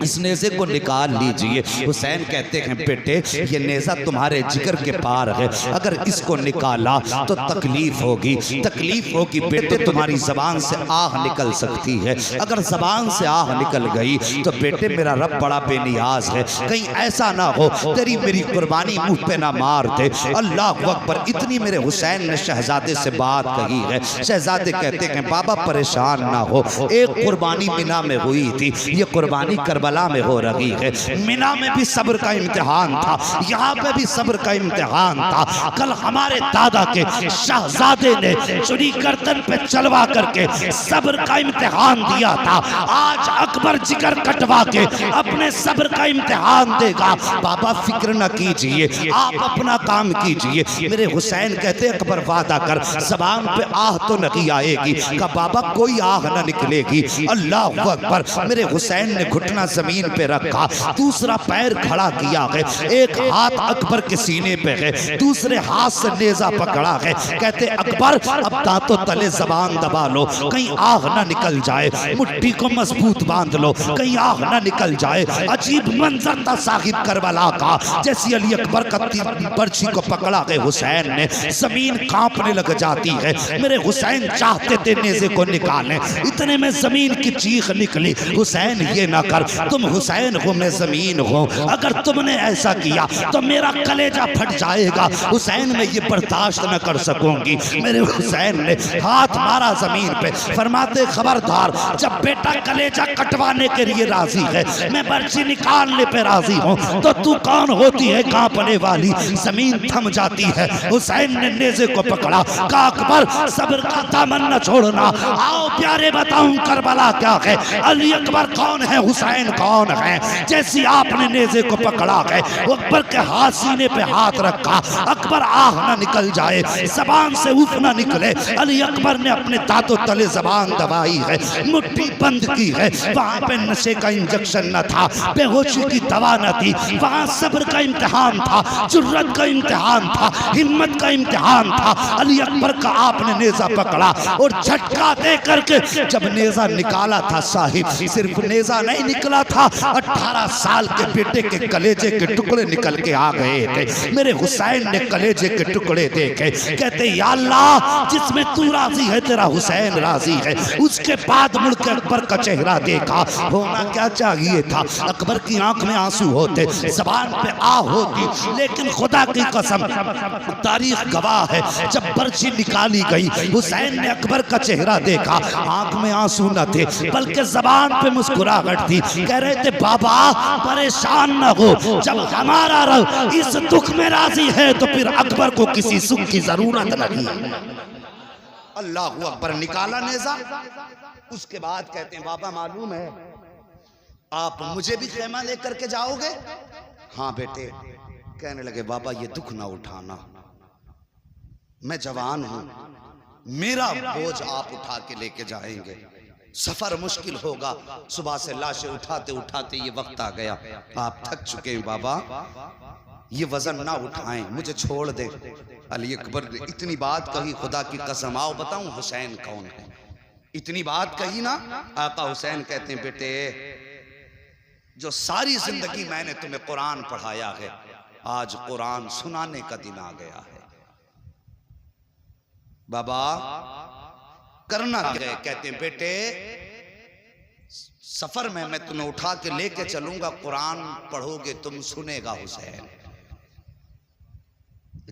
B: इस नेज़े को निकाल लीजिए। हुसैन कहते हैं बेटे, ये नेज़ा तुम्हारे जिगर के पार है, अगर इसको निकाला तो तकलीफ होगी, तकलीफ होगी बेटे, तुम्हारी जबान से आह निकल सकती है। अगर जबान से आह निकल गई तो बेटे मेरा रब बड़ा बेनियाज है, कहीं ऐसा ना हो तेरी मेरी कुर्बानी मुंह पे ना मार दे। अल्लाह अकबर, इतनी मेरे हुसैन ने शहजादे से बात कही है। शहजादे कहते हैं बाबा परेशान ना हो, एक कुर्बानी मिना में हुई थी, ये कुर्बानी करबला में हो रही है। मिना में भी सब्र का इम्तिहान था, यहाँ पे भी सब्र का इम्तिहान था। कल हमारे दादा के शहजादे ने चुरी गर्दन पे चलवा करके सब्र का इम्तिहान दिया था, आज अकबर जिगर कटवा के अपने सब्र का इम्तिहान देगा। बाबा फिक्र न कीजिए, आप अपना काम कीजिए। मेरे हुसैन कहते अकबर वादा कर, ज़बान पे आह तो नहीं आएगी। का बाबा कोई आह न निकलेगी। अल्लाह अकबर, मेरे हुसैन ने घुटना जमीन पे रखा, दूसरा पैर खड़ा किया है, एक हाथ अकबर के सीने पे है, दूसरे हाथ से नेज़ा पकड़ा है। कहते अकबर अब दांतों तले जबान दबा लो, कहीं आग ना निकल जाए, मुट्ठी को मजबूत बांध लो, कहीं आग ना निकल जाए। अजीब मंजर था साहिब करबला का, जैसी अली अकबर का बर्छी को पकड़ा है हुसैन ने, जमीन कांपने लग जाती है। मेरे हुसैन चाहते थे नेज़े को निकालें, इतने में जमीन की चीख निकली, हुसैन ये ना कर, तुम हुसैन हो मैं जमीन हूँ, अगर तुमने ऐसा किया तो मेरा कलेजा फट जाएगा, हुसैन मैं ये बर्दाश्त न कर सकूंगी। मेरे हुसैन ने हाथ मारा जमीन पे, फरमाते खबरदार, जब बेटा कलेजा कटवाने के लिए राजी है, मैं बर्छी निकालने पे राजी हूँ, तो तू कौन होती है कांपने वाली। जमीन थम जाती है, हुसैन ने नेज़े को पकड़ा, कहा अकबर सब्र का दामन न छोड़ना, आओ प्यारे बताऊं करबला क्या है, अली अकबर कौन है, हुसैन कौन है। जैसी आपने नेज़े को पकड़ा है, अकबर के हाथ सीने पे हाथ रखा, अकबर आह ना निकल जाए, जबान से उफ ना निकले। अली अकबर ने अपने दांतों तले जबान दबाई है, मुट्ठी बंद की है। वहां पे नशे का इंजेक्शन न था, बेहोशी की दवा न थी, वहां सब्र का इम्तिहान था, जुर्रत का इम्तिहान था, हिम्मत का इम्तिहान था। अली अकबर का आपने नेज़ा पकड़ा और झटका दे करके जब नेज़ा निकाला था साहिब, सिर्फ नेज़ा नहीं निकला था, 18 साल के बेटे के कलेजे के टुकड़े निकल के आ गए थे। हैं। मेरे हुसैन ने कलेजे के टुकड़े देखे, कहते या अल्लाह जिसमें तू राजी है तेरा हुसैन राजी है। उसके बाद मुड़ के अकबर का चेहरा देखा। होना क्या चाहिए था, अकबर की आंख में आंसू होते, जबान पे आ होती, लेकिन खुदा की कसम तारीख गवाह है जब बर्छी निकाली गई हुसैन ने अकबर का चेहरा देखा, आंख में आंसू न थे बल्कि जबान पे मुस्कुराहट थी। कह रहे थे बाबा परेशान न हो, जब हमारा रब इस दुख में राजी है तो फिर अकबर को किसी सुख की जरूरत नहीं। अल्लाह अकबर निकाला नेजा। उसके बाद कहते हैं बाबा मालूम है आप मुझे भी खेमा लेकर के जाओगे? हाँ बेटे। कहने लगे बाबा ये दुख ना उठाना, मैं जवान हूं, मेरा बोझ आप उठा के लेके जाएंगे, सफर मुश्किल होगा, सुबह से लाशें उठाते उठाते ये वक्त आ गया, आप थक चुके हैं बाबा, ये वजन ना उठाएं, मुझे छोड़ दे। अली अकबर ने इतनी बात कही, खुदा की कसम आओ बताऊं हुसैन कौन है। इतनी बात कही ना, आका हुसैन कहते हैं बेटे जो सारी जिंदगी मैंने तुम्हें कुरान पढ़ाया है, आज कुरान सुनाने का दिन आ गया है। बाबा करना क्या है? कहते हैं बेटे सफर में मैं तुम्हें उठा के लेके चलूंगा, कुरान पढ़ोगे तुम, सुनेगा हुसैन।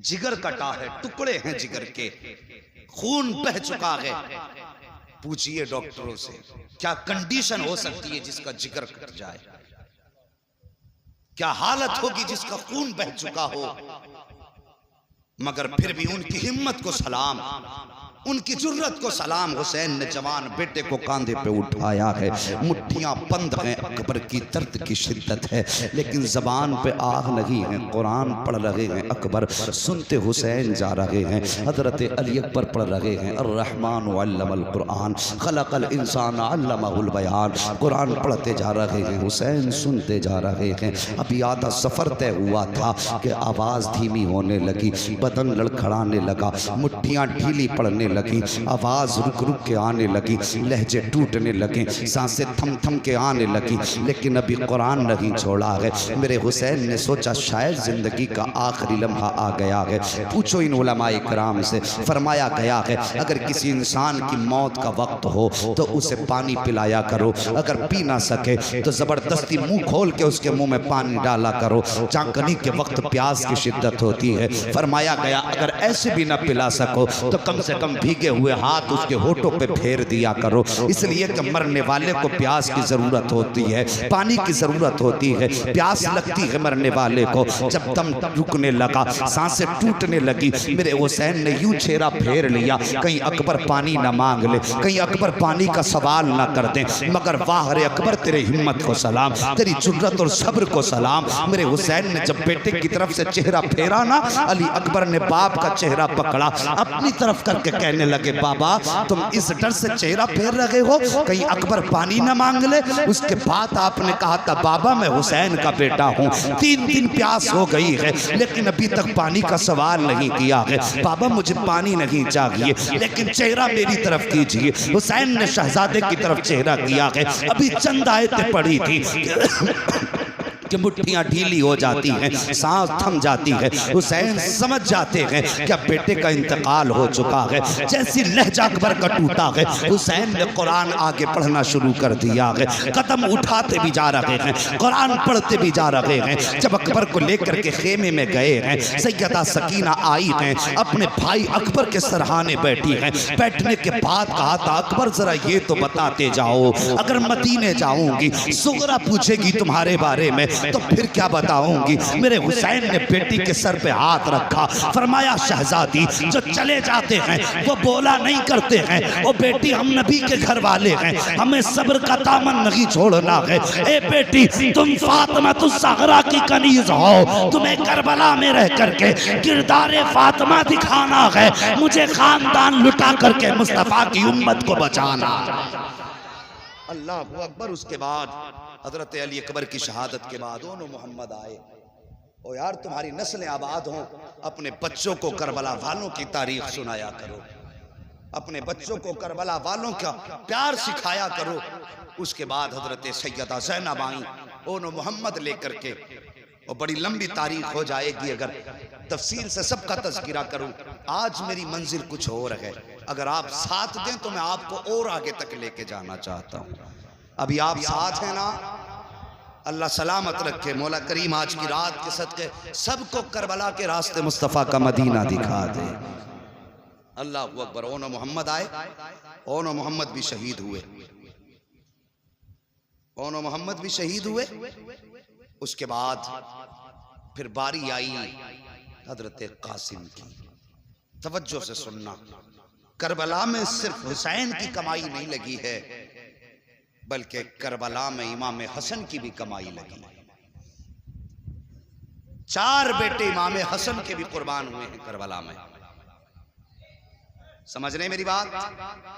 B: जिगर कटा है, टुकड़े हैं जिगर के, खून बह चुका है। पूछिए डॉक्टरों से क्या कंडीशन हो सकती है जिसका जिगर कट जाए, क्या हालत होगी जिसका खून बह चुका हो। मगर फिर भी उनकी हिम्मत को सलाम, उनकी जुर्रत को सलाम। हुसैन ने जवान बेटे को कांधे पे उठाया है, मुट्ठियां बंद हैं, अकबर की दर्द की शिद्दत है, लेकिन जबान पे आग नहीं है, कुरान पढ़ रहे हैं अकबर, सुनते हुसैन जा रहे हैं। हजरत अली अकबर पढ़ रहे हैं अर्रहमान अल्लमल कुरान खलकल इंसान अल्लमहुल बयान, कुरान पढ़ते जा रहे हैं, हुसैन सुनते जा रहे हैं। अभी आधा सफर तय हुआ था कि आवाज धीमी होने लगी, बदन लड़खड़ाने लगा, मुट्ठियां ढीली पड़ने लगी, आवाज रुक रुक के आने लगी, लहजे टूटने लगे, सांसें थम थम के आने लगी, लेकिन अभी कुरान नहीं छोड़ा है। मेरे हुसैन ने सोचा शायद जिंदगी का आखिरी लम्हा आ गया है। पूछो इन उलमाए किराम से, फरमाया गया है अगर किसी इंसान की मौत का वक्त हो तो उसे पानी पिलाया करो, अगर पी ना सके तो जबरदस्ती मुंह खोल के उसके मुंह में पानी डाला करो, चाकनी के वक्त प्यास की शिद्दत होती है। फरमाया गया अगर ऐसे भी ना पिला सको तो कम से कम भीगे हुए हाथ उसके होठों पे फेर दिया करो, इसलिए कि मरने वाले को प्यास की जरूरत होती है, पानी की जरूरत होती है, प्यास लगती है मरने वाले को। जब दम रुकने लगा, सांसें टूटने लगी, मेरे हुसैन ने यूं चेहरा फेर लिया कहीं अकबर पानी ना मांग ले, कहीं अकबर पानी का सवाल ना कर दे। मगर वाह रे अकबर तेरे हिम्मत को सलाम, तेरी जुर्रत और सब्र को सलाम। मेरे हुसैन ने जब बेटे की तरफ से चेहरा फेरा ना, अली अकबर ने बाप का चेहरा पकड़ा, अपनी तरफ करके कहने लगे बाबा तुम इस डर से चेहरा फेर रहे हो कहीं अकबर पानी ना मांग ले। उसके बाद आपने कहा था बाबा मैं हुसैन का बेटा हूँ, 3 दिन प्यास हो गई है लेकिन अभी तक पानी का सवाल नहीं किया है, बाबा मुझे पानी नहीं चाहिए लेकिन चेहरा मेरी तरफ कीजिए। हुसैन ने शहजादे की तरफ चेहरा किया है, अभी चंद आयतें पड़ी थी कि मुट्ठियां ढीली हो जाती हैं, सांस थम जाती है। हुसैन समझ जाते हैं कि बेटे का इंतकाल हो चुका है। जैसी लहजा अकबर का टूटा है, हुसैन ने कुरान आगे पढ़ना शुरू कर दिया है, कदम उठाते भी जा रहे हैं, कुरान पढ़ते भी जा रहे हैं। जब अकबर को लेकर के खेमे में गए हैं, सैयदा सकीना आई हैं, अपने भाई अकबर के सरहाने बैठी हैं। बैठने के बाद कहा था अकबर जरा ये तो बताते जाओ, अगर मदीने जाऊंगी सुगरा पूछेगी तुम्हारे बारे में तो फिर क्या बताऊंगी। मेरे हुसैन ने बेटी के सर पे हाथ रखा, फरमाया शहजादी जो चले जाते हैं वो बोला नहीं करते हैं, ओ बेटी हम नबी के घर वाले हैं, हमें सब्र का दामन नहीं छोड़ना है। ए बेटी तुम फातिमा ज़हरा की कनीज हो, तुम्हें करबला में रह करके किरदारे फातिमा दिखाना है, मुझे खानदान लुटा करके मुस्तफा की उम्मत को बचाना। अल्लाह अकबर। उसके बाद हजरत अली अकबर की शहादत के बाद दोनों मोहम्मद आए, ओ यार तुम्हारी नस्लें आबाद हों, अपने बच्चों को करबला वालों की तारीख सुनाया करो, अपने बच्चों को करबला वालों का प्यार सिखाया करो। उसके बाद हजरत सैयदा ज़ैनब आई, दोनों मोहम्मद लेकर के और बड़ी लंबी तारीख हो जाएगी अगर तफसील से सबका तज़किरा करूं। आज मेरी मंजिल कुछ और है, अगर आप साथ दें तो मैं आपको और आगे तक लेके जाना चाहता हूं। अभी आप साथ हैं ना, अल्लाह सलामत रखे। मौला करीम आज की रात के सदके सबको करबला के रास्ते मुस्तफ़ा का मदीना दिखा दे। अल्लाह अकबर। ओनो मोहम्मद आए, ओनो मोहम्मद भी शहीद हुए, ओनो मोहम्मद भी शहीद हुए। उसके बाद फिर बारी आई हजरत कासिम की। तवज्जो से सुनना, करबला में सिर्फ हुसैन की कमाई नहीं लगी है, बल्कि करबला में इमाम हसन की भी कमाई लगी। 4 बेटे इमाम हसन के भी कुर्बान हुए हैं करबला में। समझ रहे मेरी बात?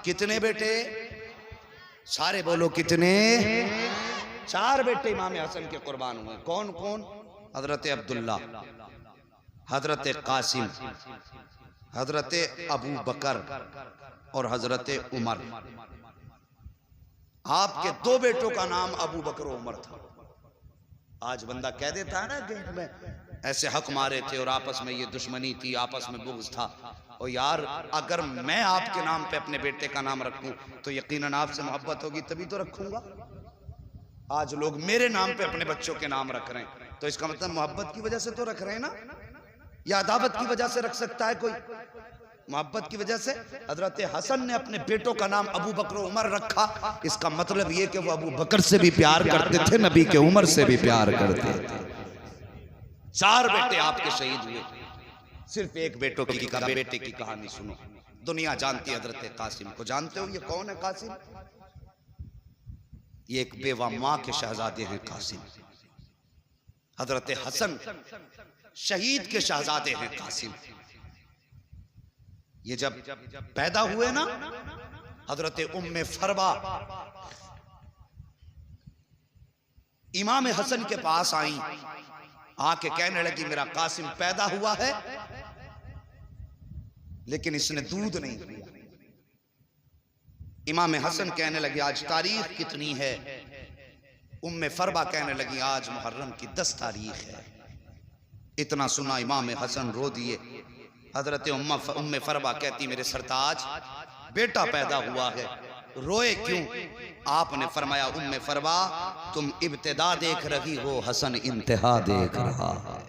B: कितने बेटे? सारे बोलो कितने? 4 बेटे इमाम हसन के कुर्बान हुए। कौन कौन? हजरत अब्दुल्ला, हजरत कासिम, हजरत अबू बकर और हजरत उमर। आपके 2 बेटों का नाम अबू बकर और उमर था। आज बंदा कह देता है ना कि में ऐसे हक मारे थे और आपस में ये दुश्मनी थी, आपस में बुग़्ज़ था। और यार अगर मैं आपके नाम पे अपने बेटे का नाम रखूं तो यकीनन आपसे मोहब्बत होगी, तभी तो रखूंगा। आज लोग मेरे नाम पे अपने बच्चों के नाम रख रहे हैं, तो इसका मतलब मोहब्बत की वजह से तो रख रहे हैं ना, या अदावत की वजह से रख सकता है कोई? मोहब्बत की वजह से। हजरत हसन ने अपने बेटों का नाम अबू बकर उमर रखा, इसका मतलब ये कि वो अबू बकर से भी प्यार करते थे, नबी के उमर से भी प्यार करते थे। 4 बेटे आपके शहीद हुए। सिर्फ एक बेटे की कहानी सुनो, दुनिया जानती है हजरत कासिम को। जानते हो ये कौन है कासिम? ये एक बेवा माँ के शहजादे हैं कासिम। हजरत हसन शहीद के शहजादे हैं कासिम। ये जब पैदा हुए ना, हजरत उम्मे फरवा इमाम हसन के पास आई, आके कहने लगी मेरा कासिम पैदा हुआ है लेकिन इसने दूध नहीं पिया। इमाम हसन कहने लगे आज तारीख कितनी है? उम्मे फरवा कहने लगी आज मुहर्रम की 10 तारीख है। इतना सुना इमाम हसन रो दिए। हजरत उम्मे फरवा कहती मेरे सरताज बेटा पैदा हुआ है, रोए क्यों? आपने फरमाया उम्मे फरवा तुम इब्तिदा देख रही हो, हसन इंतहा देख रहा है।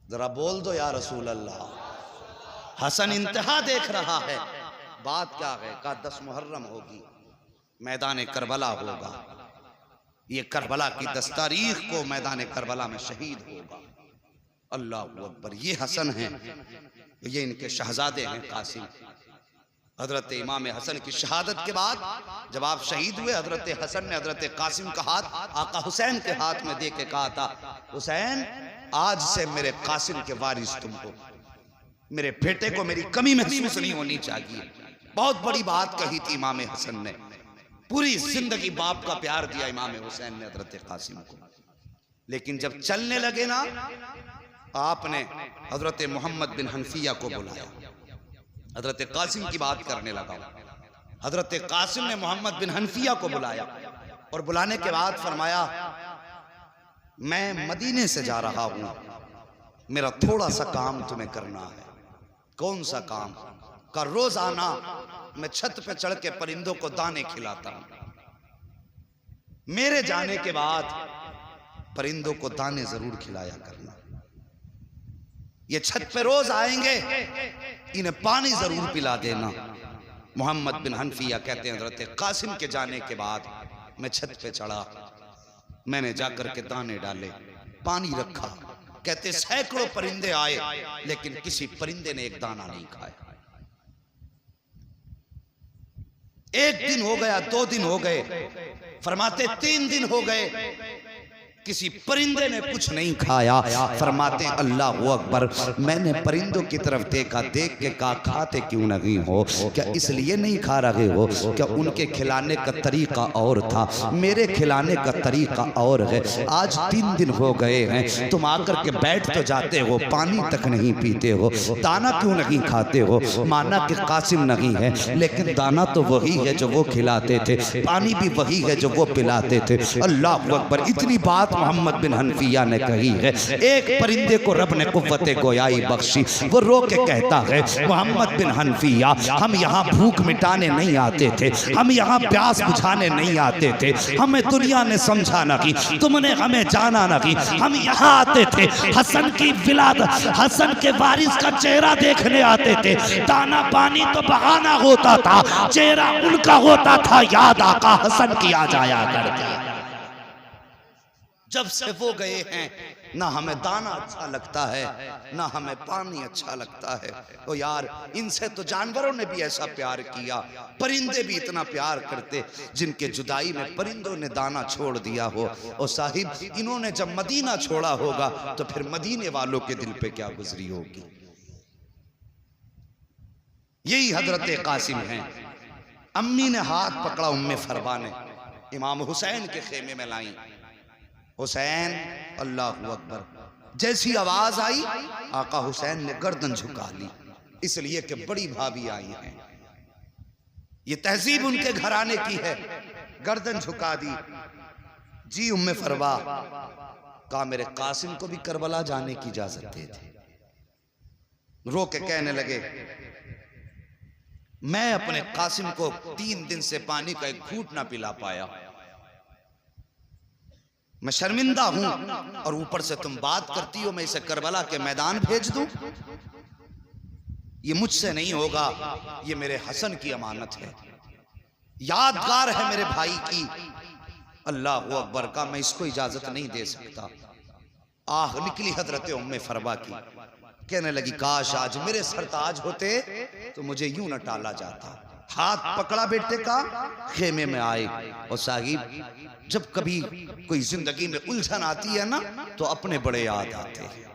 B: जरा बोल दो या रसूल अल्लाह। हसन इंतहा देख रहा है। बात क्या है? का 10 मुहर्रम होगी, मैदान करबला होगा। ये करबला की 10 तारीख को मैदान करबला में शहीद होगा। अल्लाह अकबर। ये हसन हैं, ये इनके शहजादे हैं कासिम। हजरत इमाम हसन की शहादत के बाद जब आप शहीद हुए, हजरत हसन ने हजरत कासिम का हाथ आका हुसैन के हाथ में दे के कहा था हुसैन आज से मेरे कासिम के वारिस तुम हो, मेरे बेटे को मेरी कमी महसूस नहीं होनी चाहिए। बहुत बड़ी बात कही थी इमाम हसन ने। पूरी जिंदगी बाप का प्यार दिया इमाम हुसैन ने हजरत कासिम को। लेकिन जब चलने लगे ना, आपने हजरत मोहम्मद बिन हनफिया को बुलाया। हजरत कासिम की बात करने लगा। हजरत कासिम ने मोहम्मद बिन हनफिया को बुलाया और बुलाने के बाद फरमाया मैं मदीने से जा रहा हूं, मेरा थोड़ा सा काम तुम्हें करना है। कौन सा काम? का रोजाना मैं छत पे चढ़ के परिंदों को दाने खिलाता हूं। मेरे जाने के बाद परिंदों को दाने जरूर खिलाया करना। ये छत पे रोज आएंगे, इन्हें पानी जरूर पिला देना। मोहम्मद बिन हनफिया कहते हैं हजरत कासिम के जाने के बाद मैं छत पे चढ़ा, मैंने जाकर के दाने डाले, पानी रखा। कहते सैकड़ों परिंदे आए लेकिन किसी परिंदे ने एक दाना नहीं खाया। एक दिन हो गया, 2 दिन हो गए, फरमाते 3 दिन हो गए, किसी परिंदे ने कुछ नहीं खाया। फरमाते अल्लाह अकबर। मैंने परिंदों की तरफ देखा, देख के कहा खाते क्यों नहीं हो? क्या इसलिए नहीं खा रहे हो? क्या उनके खिलाने का तरीका और था, मेरे खिलाने का तरीका और है। आज 3 दिन हो गए हैं, तुम आकर के बैठ तो जाते हो, पानी तक नहीं पीते हो, दाना क्यों नहीं खाते हो? माना कि कासिम नहीं है लेकिन दाना तो वही है जो वो खिलाते थे, पानी भी वही है जो वो पिलाते थे। अल्लाह अकबर। इतनी बात बात मोहम्मद बिन हनफिया ने कही है। एक परिंदे को रब ने कुव्वते गोयाई बख्शी, वो रो के कहता है मोहम्मद बिन हनफिया, हम यहाँ भूख मिटाने नहीं आते थे, हम यहाँ प्यास बुझाने नहीं आते थे, हमें दुनिया ने समझा ना कि तुमने हमें जाना ना कि हम यहाँ आते थे हसन की विलादत, हसन के वारिस का चेहरा देखने आते थे। दाना पानी तो बहाना होता था, चेहरा उनका होता था, याद आका हसन की आ जाया करके। जब से वो गए हैं ना हमें दाना अच्छा लगता है ना हमें पानी अच्छा लगता है। तो यार इनसे तो जानवरों ने भी ऐसा प्यार किया, परिंदे भी इतना प्यार करते जिनके जुदाई में परिंदों ने दाना छोड़ दिया हो। और साहिब इन्होंने जब मदीना छोड़ा होगा तो फिर मदीने वालों के दिल पे क्या गुजरी होगी। यही हजरत कासिम हैं। अम्मी ने हाथ पकड़ा उम्मे फरवा ने, इमाम हुसैन के खेमे में लाई। हुसैन, अल्लाहु अकबर। जैसी आवाज आई आका हुसैन ने गर्दन झुका ली, इसलिए कि बड़ी भाभी आई हैं। ये तहजीब उनके घराने की है। गर्दन झुका दी। जी उम्मे फरवा, कहा मेरे कासिम को भी करबला जाने की इजाजत दे दे। रो के कहने लगे मैं अपने कासिम को 3 दिन से पानी का एक घूंट ना पिला पाया, मैं शर्मिंदा हूं, और ऊपर से तुम बात करती हो मैं इसे करबला के मैदान भेज दूं। ये मुझसे नहीं होगा, ये मेरे हसन की अमानत है, यादगार है मेरे भाई की। अल्लाह अकबर का, मैं इसको इजाजत नहीं दे सकता। आह निकली हजरत उम्मे फरवा की, कहने लगी काश आज मेरे सरताज होते तो मुझे यूं न टाला जाता। हाथ पकड़ा बेटे का, खेमे में आए। और साहिब जब कभी कोई जिंदगी में उलझन आती है ना तो अपने बड़े याद आते हैं,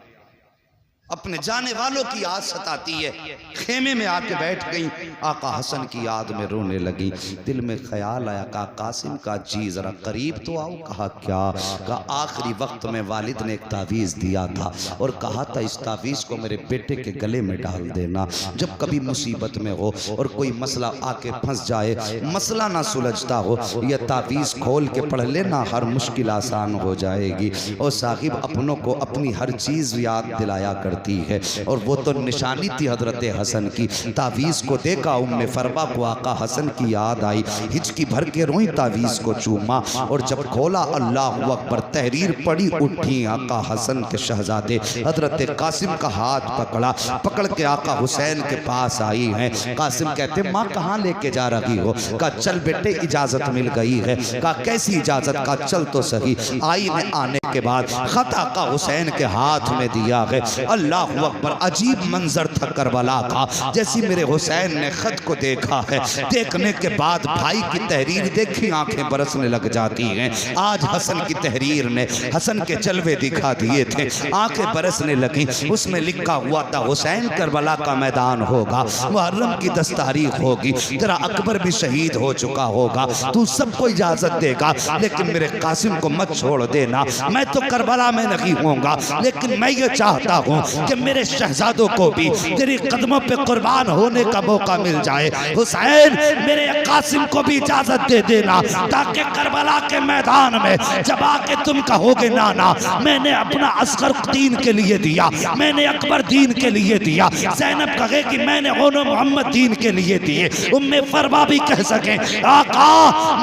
B: अपने जाने वालों की याद सताती है। खेमे में आके बैठ गई, आका हसन की याद में रोने लगी। दिल में ख्याल आया का कासिम का जी जरा करीब तो आओ। कहा क्या? का आखिरी वक्त में वालिद ने एक तावीज़ दिया था और कहा था इस तावीज़ को मेरे बेटे के गले में डाल देना, जब कभी मुसीबत में हो और कोई मसला आके फंस जाए, मसला ना सुलझता हो, यह तावीज़ खोल के पढ़ लेना, हर मुश्किल आसान हो जाएगी। और साहिब अपनों को अपनी हर चीज़ याद दिलाया कर है। और वो तो निशानी थी हजरत हसन की। तावीज़ को देखा उम्मे फरवा को आका हसन की याद आई, हिचकी भर के रोई, तावीज़ को चूमा और जब खोला अल्लाह अकबर, तहरीर पड़ी, उठी आका हसन के शहजादे हजरत कासिम का हाथ पकड़ा, पकड़ के आका हुसैन के पास आई हैं। कासिम कहते माँ कहाँ लेके जा रही हो? का चल बेटे इजाजत मिल गई है। का कैसी इजाजत? का चल तो सही। आई ने आने के बाद खत आका हुसैन के हाथ में दिया है। अल्लाहु अकबर, अजीब मंजर था करबला का। जैसी मेरे हुसैन ने खत को देखा है, देखने के बाद भाई की तहरीर देखी आंखें बरसने लग जाती हैं। आज हसन की तहरीर ने हसन के जलवे दिखा दिए थे, आंखें बरसने लगी। उसमें लिखा हुआ था हुसैन करबला का मैदान होगा, मुहर्रम की 10 तारीख होगी, तेरा अकबर भी शहीद हो चुका होगा, तू सबको इजाजत देगा लेकिन मेरे कासिम को मत छोड़ देना। मैं तो करबला में नहीं होऊंगा लेकिन मैं ये चाहता हूँ कि मेरे शहजादों को भी तेरी कदमों पे कुर्बान होने का मौका मिल जाए। हुसैन मेरे कासिम को भी इजाजत दे देना, ताकि करबला के मैदान में जब आके तुम कहोगे नाना मैंने अपना असगर दीन के लिए दिया, मैंने अकबर दीन के लिए दिया, ज़ैनब कहे कि मैंने ओनो मोहम्मद दीन के लिए दिए, उम्मे फरवा भी कह सके आका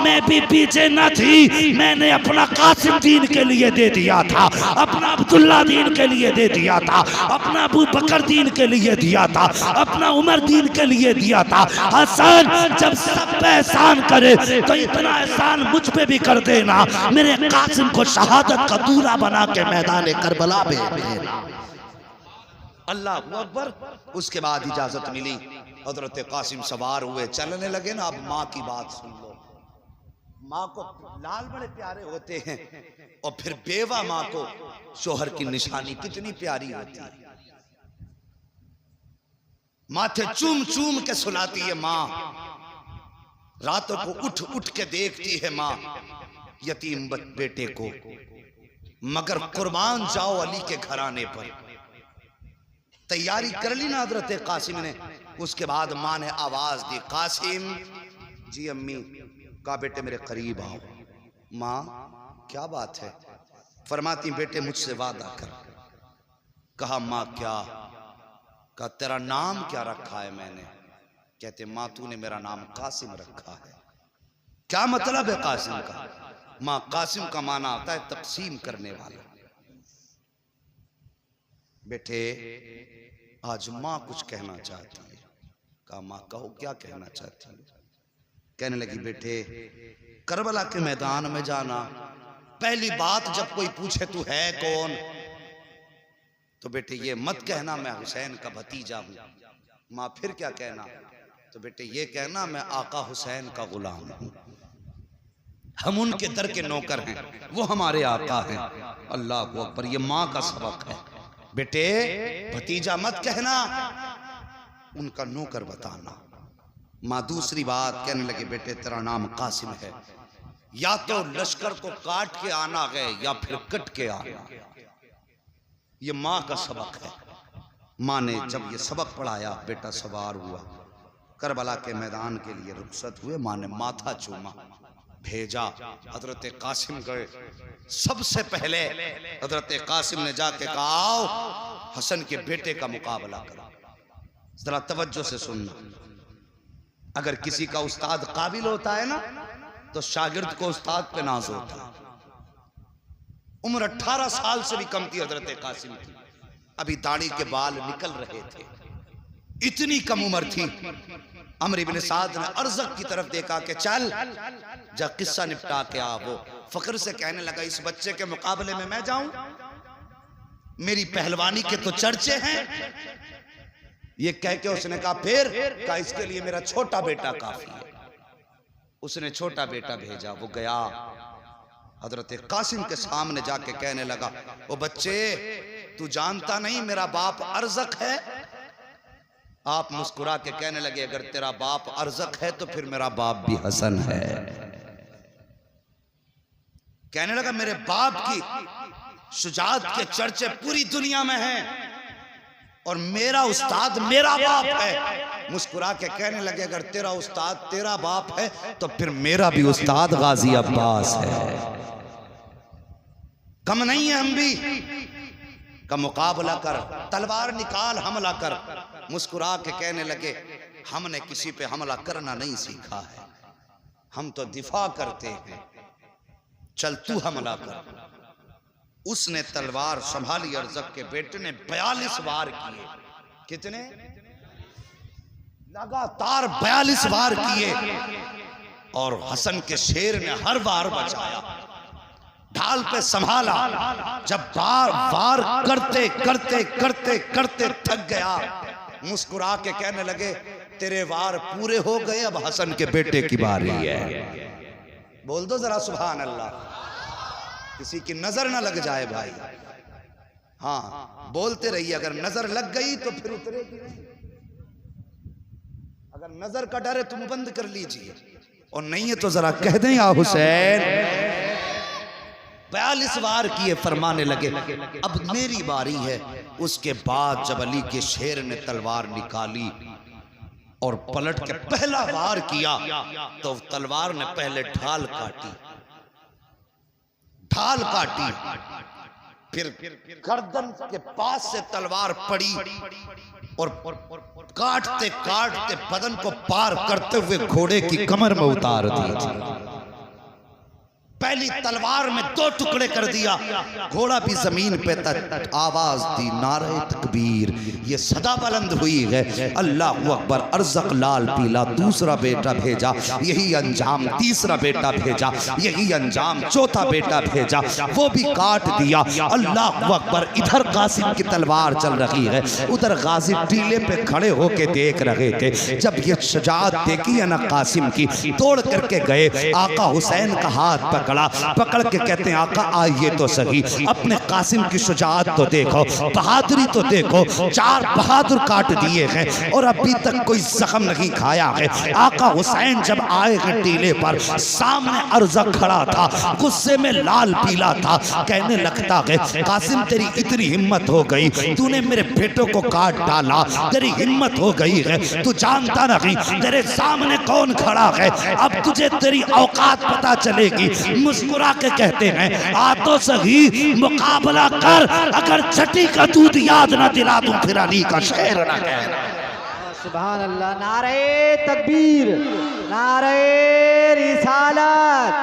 B: मैं भी पीछे न थी, मैंने अपना कासिम दीन के लिए दे दिया था, अपना अब्दुल्ला दीन के लिए दे दिया था, अपना अबू बकर दीन के लिए दिया था, अपना उमर दीन के लिए दिया था। हसन जब सब पे एहसान करे तो इतना एहसान मुझ पे भी कर देना, मेरे कासिम को शहादत का दूल्हा बना के मैदान करबला में भेजना। अल्लाह अकबर। उसके बाद इजाजत मिली, हजरत कासिम सवार हुए, चलने लगे ना। अब माँ की बात सुन लो। माँ को लाल बड़े प्यारे होते हैं और फिर बेवा माँ को शोहर की निशानी कितनी प्यारी होती है। माथे चूम चूम के सुलाती है माँ, रातों को उठ उठ के देखती है माँ यतीम बेटे को। मगर कुर्बान जाओ अली के घराने पर। तैयारी कर ली ना हजरत कासिम ने। उसके बाद माँ ने आवाज दी कासिम। जी अम्मी। कहा बेटे मेरे करीब आओ। माँ क्या बात है? फरमाती बेटे मुझसे वादा कर। कहा माँ क्या? कहा तेरा नाम क्या रखा है मैंने? कहते माँ तूने मेरा नाम कासिम रखा है। क्या मतलब है कासिम का? माँ कासिम का माना आता है तकसीम करने वाला। बेटे आज माँ कुछ कहना चाहती है। कहा माँ कहो क्या कहना चाहती है? कहने लगी बेटे करबला के मैदान में जाना, पहली बात जब कोई पूछे तू है कौन, तो बेटे ये मत कहना मैं हुसैन का भतीजा हूं। माँ फिर क्या कहना? तो बेटे ये कहना मैं आका हुसैन का गुलाम हूं, हम उनके दर के नौकर हैं, वो हमारे आका हैं। अल्लाह अकबर, ये माँ का सबक है। बेटे भतीजा मत कहना, उनका नौकर बताना। माँ दूसरी बात कहने लगे बेटे तेरा नाम कासिम है, या तो लश्कर को काट के आना है या फिर कट के आना। ये माँ का सबक है। माँ ने जब ये सबक पढ़ाया बेटा सवार हुआ, करबला के मैदान के लिए रुखसत हुए। माँ ने माथा चूमा, भेजा। हजरत कासिम गए। सबसे पहले हजरत कासिम ने जाके कहा आओ हसन के बेटे का मुकाबला करो। जरा तवज्जो से सुनना, अगर किसी का उस्ताद काबिल होता है ना तो शागिर्द को उस्ताद पे नाज होता है। उम्र 18 साल से भी कम थी हजरत कासिम की, अभी दाढ़ी के बाल निकल रहे थे, इतनी कम उम्र थी। अमर इब्न साद ने अर्ज़क की तरफ देखा कि चल जा किस्सा निपटा के आ। वो फख्र से कहने लगा इस बच्चे के मुकाबले में मैं जाऊं? मेरी पहलवानी के तो चर्चे हैं। ये कह के उसने कहा फिर? कहा इसके लिए मेरा छोटा बेटा काफी है। उसने छोटा बेटा भेजा, वो गया हजरत कासिम के सामने जाके कहने लगा ओ बच्चे तू जानता नहीं मेरा बाप अर्ज़क है? आप मुस्कुरा के कहने लगे अगर तेरा बाप अर्ज़क है तो फिर मेरा बाप भी हसन है। कहने लगा मेरे बाप की शुजाअत के चर्चे पूरी दुनिया में हैं और मेरा उस्ताद मेरा बाप है। मुस्कुरा के कहने लगे अगर तेरा उस्ताद तेरा बाप है तो फिर मेरा भी उस्ताद गाजी अब्बास है, कम नहीं है हम भी। का मुकाबला कर, तलवार निकाल, हमला कर। मुस्कुरा के कहने लगे हमने किसी पे हमला करना नहीं सीखा है, हम तो दिफा करते हैं, चल तू हमला कर। उसने तलवार संभाली, अर्ज़क के बेटे ने 42 वार किए। कितने? लगातार 42 वार किए और हसन के शेर ने हर वार बचाया, ढाल पे संभाला। जब बार वार करते करते करते करते थक गया, मुस्कुरा के कहने लगे तेरे वार पूरे हो गए, अब हसन के बेटे की बारी है। बोल दो जरा सुभान अल्लाह, किसी की नजर ना लग जाए भाई। हाँ बोलते रहिए, अगर नजर लग गई तो फिर उतरेगी। अगर नजर का डर है तुम बंद कर लीजिए, और नहीं है तो जरा कह दें या हुसैन। 42 वार किए, फरमाने लगे अब मेरी बारी है। उसके बाद जब अली के शेर ने तलवार निकाली और पलट के पहला वार किया तो तलवार ने पहले ढाल काटी, फिर गर्दन के पास से तलवार पड़ी और काटते काटते बदन को पार करते हुए घोड़े की कमर में उतार दी। पहली तलवार में 2 टुकड़े कर दिया, घोड़ा भी जमीन पे आवाज दी नारे तकबीर। ये सदा बुलंद हुई है अल्लाहु अकबर। अर्ज़क लाल पीला दूसरा बेटा भेजा, यही अंजाम तीसरा बेटा भेजा, यही अंजाम चौथा बेटा भेजा, वो भी काट दिया। अल्लाहु अकबर। इधर कासिम की तलवार चल रही है, उधर गाजी टीले पे खड़े होके देख रहे थे। जब ये शुजाअत देखी है ना कासिम की, तोड़ करके गए, आका हुसैन का हाथ पकड़ के कहते हैं आका आइए तो सही, अपने कासिम की शुजाअत तो देखो, बहादुरी तो देखो। 4 बहादुर काट दिए हैं और अभी तक कोई जख्म नहीं खाया है। आका हुसैन जब आए हैं टीले पर, सामने अर्ज़क खड़ा था, गुस्से में लाल पीला था। कहने लगता है कासिम तेरी इतनी हिम्मत हो गई, तूने मेरे बेटों को काट डाला, तेरी हिम्मत हो गई है, तू जानता नहीं तेरे सामने कौन खड़ा है। अब तुझे तेरी औकात पता चलेगी। मुस्कुरा के कहते हैं आ तो सही मुकाबला कर, अगर छठी का दूध याद ना दिला दूं फिर अली का शेर ना कहना।
C: सुभान अल्लाह। नारे तकबीर, नारे रिसालत,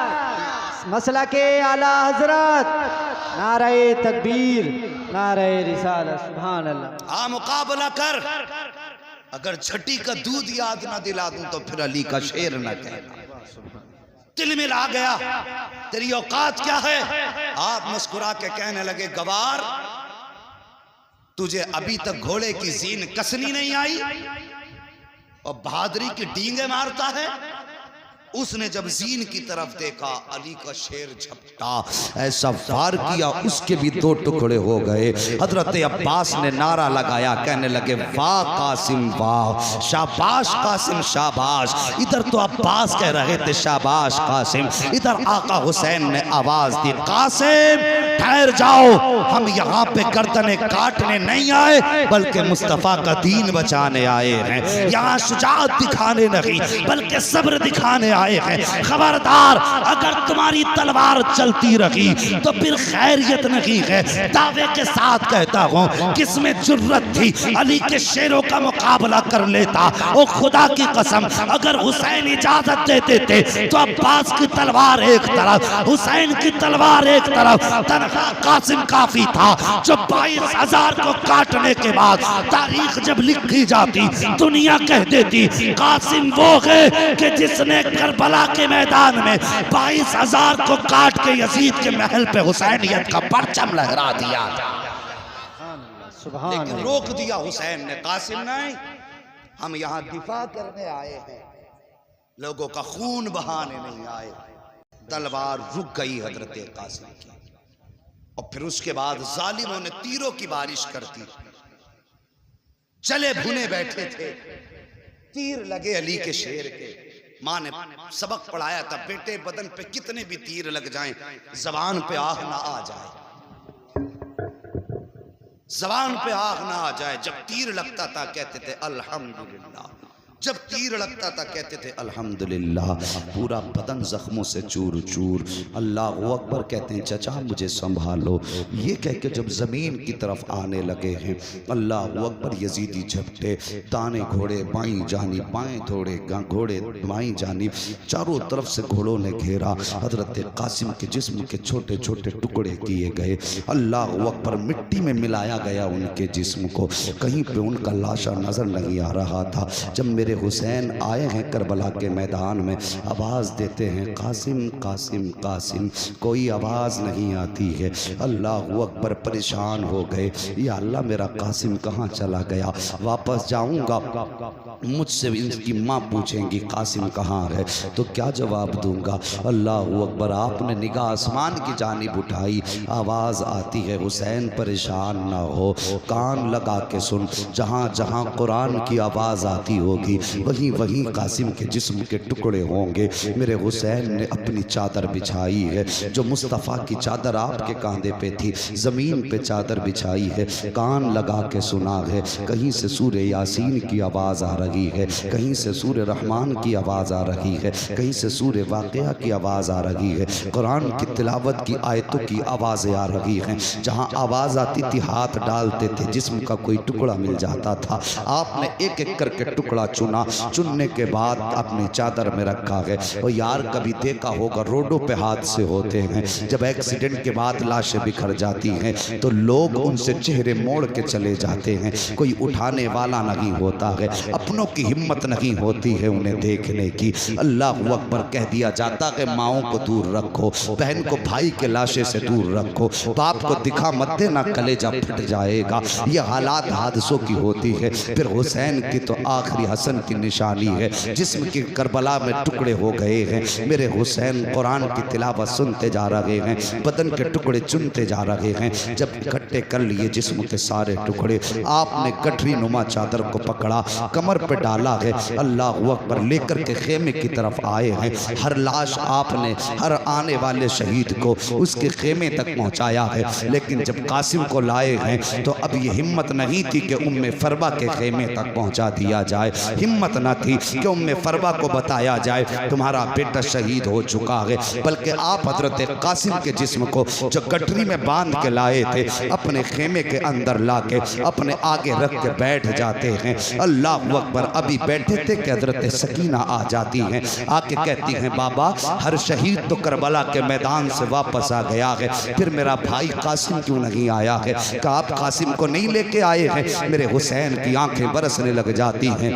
C: मसला के आला हजरत, नारे तकबीर, नारे रिसालत। सुभान अल्लाह।
B: आ मुकाबला कर, अगर छठी का दूध याद ना दिला दूं तो फिर अली का शेर ना कहना। दिल में ला गया तेरी औकात क्या है। आप मुस्कुरा के कहने लगे गवार, तुझे अभी तक घोड़े की जीन कसनी नहीं आई और बहादुरी की डींगे मारता है। उसने जब जीन की तरफ देखा, अली का शेर झपटा, ऐसा वार किया उसके भी दो टुकड़े हो गए। हजरत अब्बास ने नारा लगाया, कहने लगे वाह कासिम वाह, शाबाश कासिम शाबाश। इधर तो अब्बास कह रहे थे शाबाश कासिम, इधर आका हुसैन ने आवाज दी कासिम ठहर जाओ, हम यहाँ पे गर्दनें काटने नहीं आए बल्कि मुस्तफा का दीन बचाने आए हैं। यहाँ शुजाअत दिखाने नहीं बल्कि सब्र दिखाने आए हैं। खबरदार, अगर तुम्हारी तलवार चलती रही तो फिर खैरियत नहीं है। दावे के साथ कहता हूँ, किसमें जुर्रत थी अली के शेरों का मुकाबला कर लेता। ओ खुदा की कसम, अगर हुसैन इजाजत देते थे तो अब्बास की तलवार एक तरफ, हुसैन की तलवार एक तरफ, तनहा कासिम काफी था जो 22,000 को काटने के बाद तारीख जब लिखी जाती दुनिया कह देती कासिम वो है कि जिसने करबला के मैदान में 22,000 को काट के यजीद के महल पे हुसैनियत का परचम लहरा दिया। लेकिन रोक दिया हुसैन ने, कासिम नहीं, हम यहाँ दिफा करने आए हैं, लोगों का खून बहाने नहीं आए। तलवार रुक गई हजरत कासिम की और फिर उसके बाद जालिमों ने तीरों की बारिश कर दी। चले भुने बैठे थे, तीर लगे अली के शेर के। माँ ने सबक पढ़ाया था, बेटे बदन पे कितने भी तीर लग जाएं जबान पे आह ना आ जाए, जबान पे आह ना आ जाए। जब तीर लगता था कहते थे अल्हम्दुलिल्लाह, जब तीर लगता था कहते थे अल्हम्दुलिल्लाह। पूरा बदन जख्मों से चूर चूर। अल्लाह अकबर कहते हैं चचा मुझे संभालो, ये कह के जब ज़मीन की तरफ आने लगे हैं अल्लाह अकबर, यजीदी झपटे, दाने घोड़े बाईं जानी, बाएं घोड़े बाईं जानी, चारों तरफ से घोड़ों ने घेरा। हजरत कासिम के जिस्म के छोटे छोटे टुकड़े किए गए। अल्लाह अकबर, मिट्टी में मिलाया गया उनके जिस्म को, कहीं पे उनका लाशा नजर नहीं आ रहा था। जब मेरे हुसैन आए हैं करबला के मैदान में, आवाज़ देते हैं कासिम कासिम कासिम, कोई आवाज़ नहीं आती है। अल्लाह अकबर परेशान हो गए, या अल्लाह मेरा कासिम कहाँ चला गया। वापस जाऊंगा मुझसे इनकी माँ पूछेंगी कासिम कहाँ है तो क्या जवाब दूंगा। अल्लाह अकबर, आपने निगाह आसमान की जानिब उठाई, आवाज़ आती है हुसैन परेशान ना हो, कान लगा के सुन, जहाँ जहाँ कुरान की आवाज़ आती होगी वहीं वहीं कासिम के जिस्म के टुकड़े होंगे। मेरे हुसैन ने अपनी चादर बिछाई है, जो मुस्तफ़ा की चादर आपके कांधे पे थी, ज़मीन पे चादर बिछाई है, कान लगा के सुना है। कहीं से सूरे यासीन की आवाज़ आ रही है, कहीं से सूरे रहमान की आवाज़ आ रही है, कहीं से सूरे वाक़िया की आवाज़ आ रही है, कुरान की तिलावत की आयतों की आवाज़ें आ रही हैं। जहाँ आवाज़ आती थी हाथ डालते थे, जिस्म का कोई टुकड़ा मिल जाता था। आपने एक एक करके टुकड़ा चुना, चुनने के बाद अपनी चादर में रखा है। और यार कभी देखा होगा रोडों पे हादसे होते हैं, जब एक्सीडेंट के बाद लाशें बिखर जाती हैं तो लोग उनसे चेहरे मोड़ के चले जाते हैं, कोई उठाने वाला नहीं होता है, अपनों की हिम्मत नहीं होती है उन्हें देखने की। अल्लाह अकबर कह दिया जाता है माओं को दूर रखो, बहन को भाई के लाशे से दूर रखो, बाप को दिखा मत देना कलेजा फट जाएगा। ये हालात हादसों की होती है। फिर हुसैन की तो आखिरी हसन की निशानी है, जिस्म के करबला में टुकड़े हो गए हैं। मेरे हुसैन कुरान की तिलावत सुनते जा रहे हैं, बदन के टुकड़े चुनते जा रहे हैं। जब इकट्ठे कर लिए जिस्म के सारे टुकड़े, आपने गठरी नुमा चादर को पकड़ा, कमर पे डाला है, अल्लाह अकबर लेकर के खेमे की तरफ आए हैं। हर लाश आपने हर आने वाले शहीद को उसके खेमे तक पहुंचाया है। लेकिन जब कासिम को लाए हैं तो अब ये हिम्मत नहीं थी कि उम्मे फरबा के खेमे तक पहुंचा दिया जाए। हिम्मत न थी कि उम्मे फरवा को बताया जाए तुम्हारा बेटा शहीद हो चुका है, बल्कि आप हजरत कासिम के जिस्म को जो गठरी में बांध के लाए थे अपने खेमे के अंदर लाके अपने आगे रख के बैठ जाते हैं। अल्लाह अकबर। अभी बैठे थे कि हजरत सकीना आ जाती हैं, आके कहती हैं बाबा हर शहीद तो करबला के मैदान से वापस आ गया है, फिर मेरा भाई कासिम क्यों नहीं आया है? कि आप कासिम को नहीं लेके आए हैं? मेरे हुसैन की आंखें बरसने लग जाती हैं।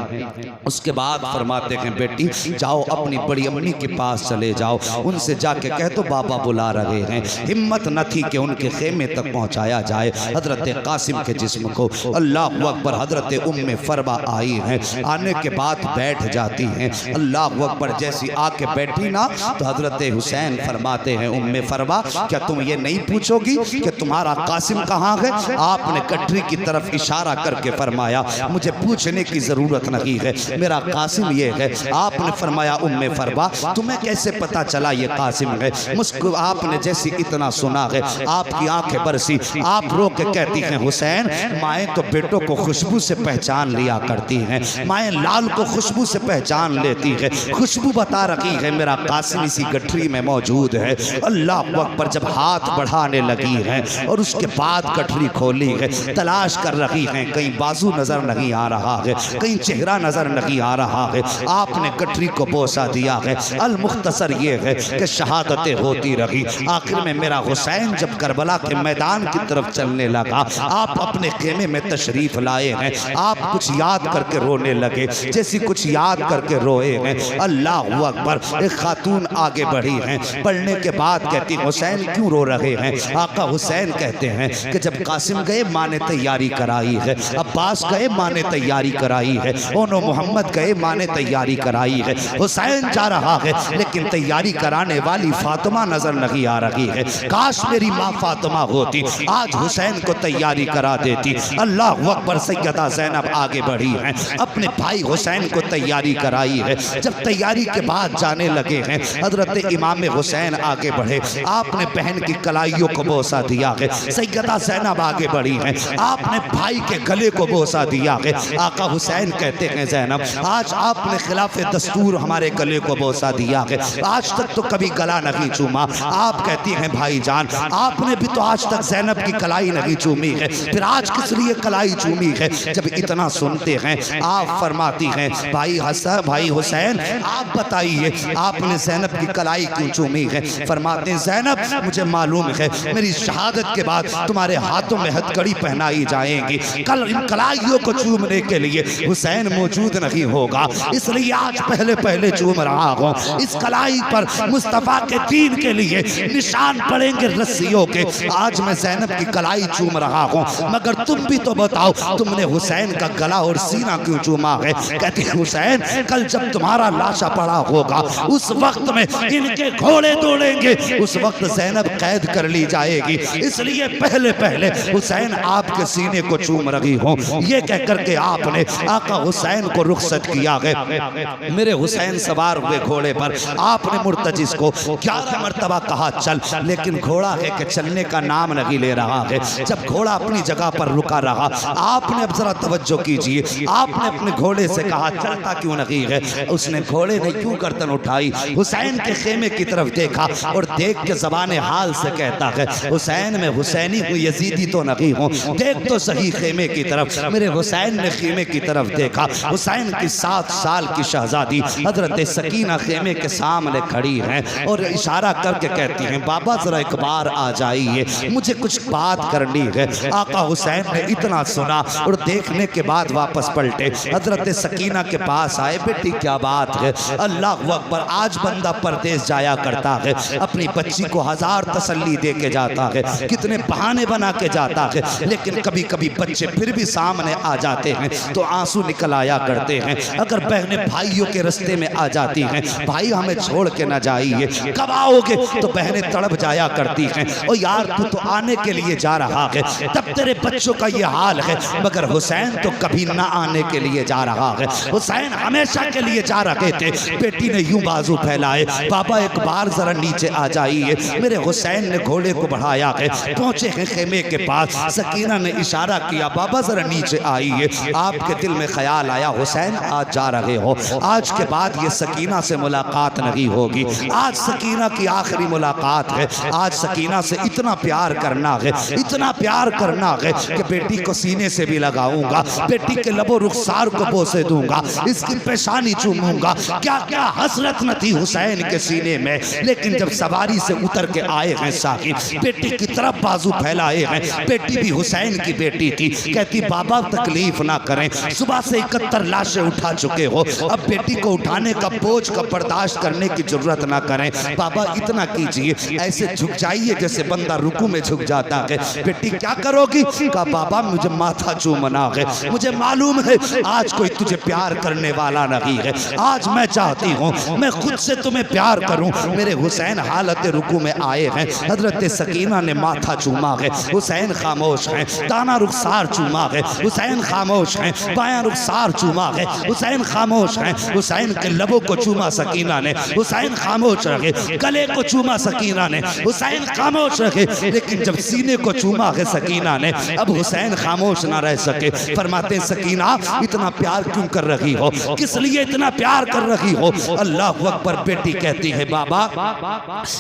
B: उसके बाद फरमाते हैं बेटी जाओ अपनी बड़ी अम्मी के पास चले जाओ, उनसे जाके कह दो बाबा बुला रहे हैं। हिम्मत न थी कि उनके खेमे तक पहुंचाया जाए हजरत कासिम के जिस्म को। अल्लाह अकबर। हजरत उम्मे फरवा आई हैं, आने के बाद बैठ जाती हैं। अल्लाह अकबर। जैसी आके बैठी ना तो हजरत हुसैन फरमाते हैं उम्मे फरवा क्या तुम ये नहीं पूछोगी कि तुम्हारा कासिम कहाँ है? आपने गठरी की तरफ इशारा करके फरमाया मुझे पूछने की जरूरत नहीं है, मेरा कासिम ये है। आपने फरमाया उम्मे फरवा तुम्हें कैसे पता चला ये कासिम है? मुस्कुर आपने जैसी इतना सुना है आपकी आंखें बरसी, आप रो के कहती हैं हुसैन माएँ तो बेटों को खुशबू से पहचान लिया करती हैं, माएँ लाल को खुशबू से पहचान लेती है, खुशबू बता रही है मेरा कासिम इसी गठरी में मौजूद है। अल्लाह अकबर। जब हाथ बढ़ाने लगी हैं और उसके बाद गठरी खोली है, तलाश कर रही हैं, कहीं बाजू नजर नहीं आ रहा है, कहीं चेहरा नजर नहीं आ रहा है। आपने गठरी को बोसा दिया है। अल मुख्तसर ये है कि शहादतें होती रही, आखिर में मेरा हुसैन जब करबला के मैदान की तरफ चलने लगा आप अपने खेमे में तशरीफ लाए हैं, आप कुछ याद करके रोने लगे, जैसी कुछ याद करके रोए हैं। अल्लाह अकबर। एक खातून आगे बढ़ी हैं, पढ़ने के बाद कहती हुसैन क्यों रो रहे हैं? आका हुसैन कहते हैं कि जब कासिम गए माँ ने तैयारी कराई है, अब्बास गए माँ ने तैयारी कराई है, ओनो मोहम्मद गए माँ ने तैयारी कराई है, हुसैन जा रहा है लेकिन तैयारी कराने वाली फातिमा नजर नहीं आ रही है। काश मेरी माँ फातिमा होती आज हुसैन को तैयारी करा देती। अल्लाह अकबर। सैयदा ज़ैनब आगे बढ़ी हैं, अपने भाई हुसैन को तैयारी कराई है। जब तैयारी के बाद जाने लगे हैं हजरत इमाम हुसैन आगे बढ़े, आपने बहन की कलाइयों को बोसा दिया है। सैयदा ज़ैनब आगे बढ़ी हैं, आपने भाई के गले को बोसा दिया है। आका हुसैन कहते हैं ज़ैनब आज आपने खिलाफ दस्तूर हमारे गले को बोसा दिया है, आज तक तो कभी गला नहीं चूमा। आप कहती हैं भाईजान आपने भी तो आज तक ज़ैनब की कलाई नहीं चूमी है, फिर आज किस लिए कलाई चूमी है? जब इतना सुनते हैं आप फरमाती हैं भाई हसन भाई हुसैन आप बताइए आपने ज़ैनब की कलाई क्यों चूमी है? फरमाते हैं ज़ैनब मुझे मालूम है मेरी शहादत के बाद तुम्हारे हाथों में हथकड़ी पहनाई जाएगी, कल इन कलाइयों को चूमने के लिए हुसैन मौजूद नहीं होगा, इसलिए आज पहले पहले चूम रहा हूँ। इस कलाई पर मुस्तफ़ा के दीन के लिए निशान पड़ेंगे रस्सियों के, आज मैं ज़ैनब की कलाई चूम रहा हूँ। मगर तुम भी तो बताओ तुमने हुसैन का गला और सीना क्यों चूमा है? कहते हैं हुसैन कल जब तुम्हारा लाशा पड़ा होगा उस वक्त में इनके घोड़े दौड़ेंगे, उस वक्त ज़ैनब कैद कर ली जाएगी, इसलिए पहले पहले हुसैन आपके सीने को चूम रही हूँ। ये कह करके आपने आका हुसैन को रुखसत किया है। मेरे हुसैन सवार हुए घोड़े पर, आपने मुर्तजिस को 11 मरतबा कहा चल, लेकिन घोड़ा है कि चलने का नाम नहीं ले रहा है। जब घोड़ा अपनी जगह पर रुका रहा आपने अब जरा तवज्जो कीजिए, आपने अपने घोड़े से कहा चलता क्यों नहीं है? उसने घोड़े ने क्यों गर्दन उठाई, हुसैन के खेमे की तरफ देखा और देख के ज़बाने हाल से कहता है हुसैन में हुसैनी हूँ यजीदी तो नहीं हूँ, देख तो सही खेमे की तरफ। मेरे हुसैन ने खेमे की तरफ देखा, हुसैन की 7 साल की शहजादी हजरत सकीना खेमे के सामने खड़ी हैं और इशारा करके कहती हैं बाबा जरा एक बार आ जाइए, मुझे कुछ बात करनी है। आका हुसैन ने इतना सुना और देखने के बाद वापस पलटे, हजरत सकीना के पास आए, बेटी क्या बात है? अल्लाह अकबर। आज बंदा परदेश जाया करता है, अपनी बच्ची को 1000 तसल्ली दे के जाता है, कितने बहाने बना के जाता है, लेकिन कभी कभी बच्चे फिर भी सामने आ जाते हैं तो आंसू निकल आया करते हैं। अगर बहनें भाइयों के रास्ते में आ जाती हैं भाई हमें छोड़ के ना जाइए, कब आओगे? तो बहनें तड़प जाया करती हैं और यार तू तो आने के लिए जा रहा है, तब तेरे बच्चों का ये हाल है। मगर हुसैन तो कभी ना आने के लिए जा रहा है, हुसैन हमेशा के लिए जा रहे थे। बेटी ने यूं बाजू फैलाए, बाबा एक बार जरा नीचे आ जाइए। मेरे हुसैन ने घोड़े को बढ़ाया है, पहुंचे हैं खेमे के पास, सकीना ने इशारा किया बाबा जरा नीचे आइए। आपके दिल में ख्याल आया हुसैन आज जा रहे हो, आज के बाद ये सकीना से मुलाकात नहीं होगी। आज सकीना की आखिरी मुलाकात है। आज सकीना से इतना प्यार करना है, इतना प्यार करना है कि बेटी को सीने से भी लगाऊंगा, बेटी के लबो रुखसार को बोसे दूंगा, इसकी पेशानी चूमूंगा। क्या क्या हसरत न थी हुसैन के सीने में। लेकिन जब सवारी से उतर के आए हैं साहिब, बेटी की तरफ बाजू फैलाए हैं। बेटी भी हुसैन की बेटी थी। कहती बाबा तकलीफ ना करें, सुबह से 71 लाशें उठा चुके हो, अब बेटी को उठाने का बोझ का बर्दाश्त करने की जरूरत ना करें। बाबा इतना कीजिए, ऐसे झुक जाइए जैसे बंदा रुकू में झुक जाता है। बेटी क्या करोगी? कहा बाबा मुझे माथा चूमना है, मुझे मालूम है आज कोई तुझे प्यार करने वाला नहीं है। आज मैं चाहती हूँ मैं खुद से तुम्हें प्यार करूँ। मेरे हुसैन हालत रुकू में आए हैं। हजरत सकीना ने माथा चूमा है, हुसैन खामोश हैं। दाना रुखसार चूमा है, हुसैन खामोश हैं। बायां रुखसार चूमा है, हुसैन खामोश हैं। हुसैन के लबों को चूमा सकीना ने, हुसैन खामोश रहे। गले को चूमा सकीना ने, हुसैन खामोश रहे। लेकिन जब सीने को चूमा है सकीना ने, अब हुसैन खामोश ना रह सके। फरमाते सकीना इतना प्यार क्यों कर रही हो, किस लिए इतना प्यार कर रही हो? अल्लाह अकबर। बेटी कहती है बाबा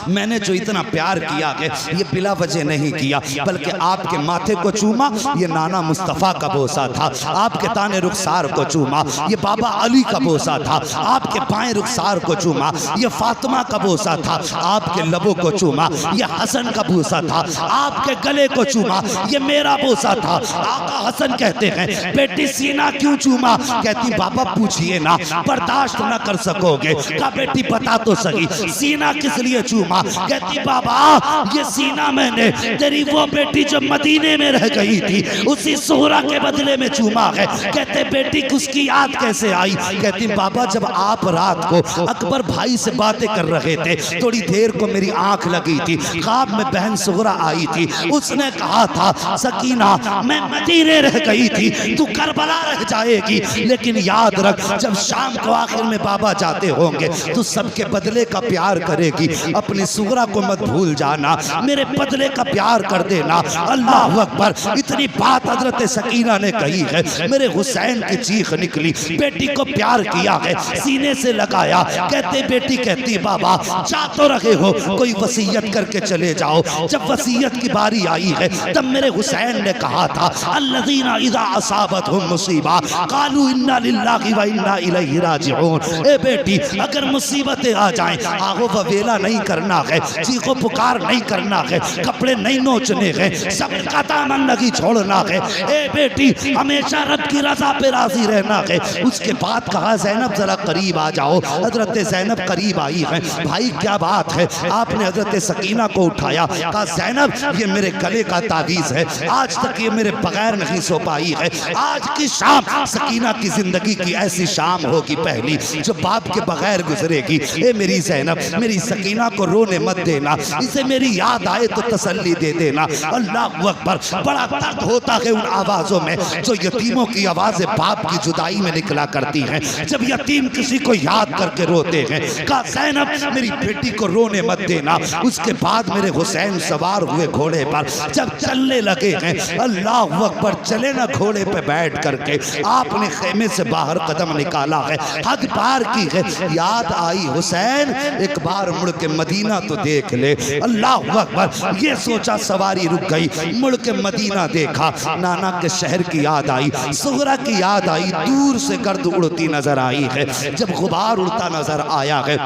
B: मैंने जो इतना प्यार किया है ये बिला वजह नहीं किया, बल्कि आपके माथे को चूमा ये नाना मुस्तफ़ा का बोसा था, आपके ताने रुखसार को चूमा ये बाबा अली का बोसा था, आपके बाएं रुखसार को चूमा ये फातिमा का बोसा था, आपके लबों को चूमा ये हसन का बोसा था, आपके गले को चूमा ये मेरा बोसा था। आका हसन कहते हैं बेटी सीना क्यों चूमा? कहती बाबा पूछिए ना, बर्दाश्त न कर सकोगे। का बेटी बता तो सही सीना किस लिए चूमा? कहती बाबा ये सीना मैंने तेरी वो बेटी जो मदीने में रह गई थी उसी सोहरा के बदले में चूमा है। कहते बेटी उसकी याद कैसे आई? कहती बाबा जब आप रात को अकबर भाई से बातें कर रहे थे, थोड़ी देर को मेरी आंख लगी थी, ख्वाब में बहन सोहरा आई थी, उसने कहा था सकीना मैं मदीने रह गई थी, तू करबला रह जाएगी, लेकिन याद रख जब शाम को आखिर में बाबा जाते होंगे तो सबके बदले का प्यार करेगी, अपनी सोहरा को मत भूल जाना, मेरे बदले का प्यार कर देना। अल्लाह अकबर। इतनी बात हजरत सकीना ने कही है, मेरे हुसैन की चीख निकली। बेटी को प्यार किया है, सीने से लगाया। कहते बेटी कहती बाबा जा तो रहे हो, कोई वसीयत करके चले जाओ। जब वसीयत की बारी आई है तब मेरे हुसैन ने कहा था अल्लज़ीना इज़ा असाबतहुम मुसीबा क़ालू इन्ना लिल्लाहि व इन्ना इलैहि राजिऊन। ए बेटी अगर मुसीबतें आ जाएं, आगो ववेला नहीं करना है, चीखो पुकार नहीं करना है, कपड़े नहीं नोचने हैं, सब्र का दामन नहीं छोड़ना है। ए बेटी हमेशा रब की रजा पे राजी रहना है। उसके बाद कहा ज़ैनब जरा करीब आ जाओ। हजरत ज़ैनब करीब आई है। भाई क्या बात है? आपने हजरत सकीना को उठाया, कहा ज़ैनब ये मेरे गले का तावीज़ है, आज तक ये मेरे बगैर नहीं सो पाई है। आज की शाम सकीना की जिंदगी की ऐसी शाम होगी पहली जो बाप के बगैर गुजरेगी। ए मेरी ज़ैनब मेरी सकीना को रोने मत देना, इसे मेरी याद आए तो तसल्ली दे देना। अल्लाह अकबर। बड़ा दर्द होता है उन आवाज़ों में जो यतीमों की आवाज़ें बाप की जुदाई में निकला करती हैं, जब यतीम किसी को याद करके रोते हैं। कहा ज़ैनब मेरी बेटी को रोने मत देना। उसके बाद मेरे हुसैन सवार हुए घोड़े पर, जब चलने लगे हैं अल्लाह अकबर, चले ना घोड़े पे बैठ करके आपने खेमे से बाहर कदम निकाला है, हद पार की है। याद आई हुसैन एक बार मुड़ के मदीना तो देख ले। अल्लाह अकबर। ये सोचा सवारी रुक गई, मुड़ के मदीना देखा, नाना के शहर की याद आई, सोहरा की याद आई, दूर से गर्द उड़ती नजर आई है। जब गुबार उड़ता नजर आया है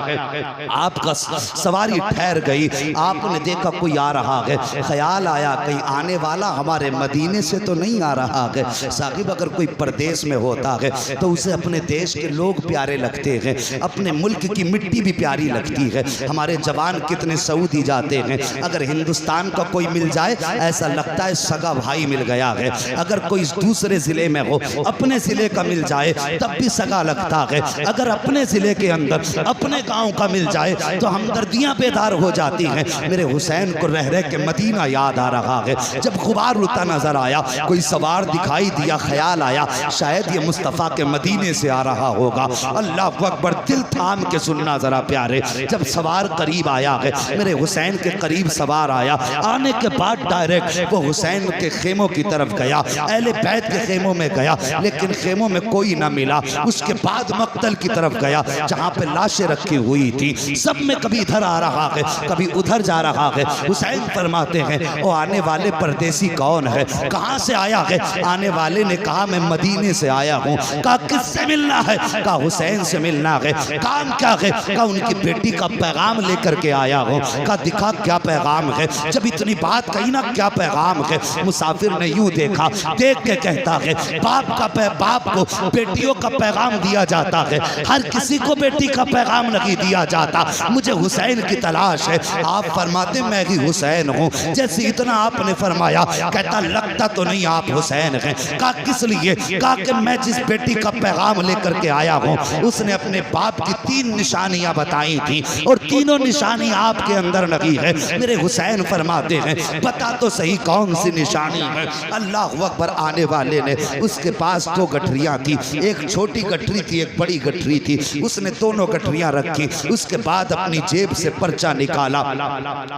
B: आपका सवारी ठहर गई, आपने देखा कोई आ रहा है, ख्याल आया कहीं आने वाला हमारे मदीने से तो नहीं आ रहा है। साहिब अगर कोई परदेश में होता है तो उसे अपने देश के लोग प्यारे लगते हैं, अपने मुल्क की मिट्टी भी प्यारी लगती है। हमारे जवान कितने सऊदी जाते हैं, अगर हिंदुस्तान का कोई मिल जाए ऐसा लगता है सगा भाई मिल गया है। अगर कोई दूसरे ज़िले में हो, अपने ज़िले का मिल जाए तब भी सगा लगता है। अगर अपने ज़िले के अंदर अपने गांव का मिल जाए तो हमदर्दियाँ बेदार हो जाती हैं। मेरे हुसैन को रह रह के मदीना याद आ रहा है। जब गुबार उड़ता नजर आया, कोई सवार दिखाई दिया, ख्याल आया शायद ये मुस्तफ़ा के मदीने से आ रहा होगा। अल्लाह अकबर। दिल थाम के सुनना जरा प्यारे, जब सवार करीब आया है, मेरे हुसैन के करीब सवार आया, आने के बाद डायरेक्ट वो हुसैन के खेमों की तरफ गया, अहले बैत के खेमों में गया, लेकिन खेमों में में कोई ना मिला। उसके बाद मक्तल की तरफ गया जहां पे लाशें रखी हुई थी। सब में कभी इधर आ रहा है, कभी उधर जा रहा है। हुसैन फरमाते हैं वो आने वाले परदेसी कौन है, कहां से आया है? आने वाले ने कहा मैं मदीने से आया हूं। कहा किससे मिलना है? कहा हुसैन से मिलना है। काम क्या है? कहा उनकी बेटी का पैगाम लेकर के आया हूं। कहा दिखा क्या पैगाम है? जब इतनी बात कही ना क्या पैगाम है, मुसाफिर ने यूं देखा, देख के कहता है बाप को बेटियों का पैगाम दिया जाता है, हर किसी को बेटी का पैगाम नहीं दिया जाता। मुझे हुसैन की तलाश है। आप फरमाते मैं ही हुसैन हूँ। जैसे इतना आपने फरमाया, कहता लगता तो नहीं आप हुसैन हैं। कहा किस लिए? कहा कि मैं जिस बेटी का पैगाम लेकर के आया हूँ उसने अपने बाप की 3 निशानियां बताई थी और तीनों निशानी आपके अंदर नहीं है। मेरे हुसैन फरमाते हैं बता तो सही कौन सी निशानी है? अल्लाह अकबर। आने वाले ने, उसके पास 2 गठरियां थी, एक छोटी गठरी थी एक बड़ी गठरी थी। उसने दोनों गठरियां रखी। उसके बाद अपनी जेब से पर्चा निकाला।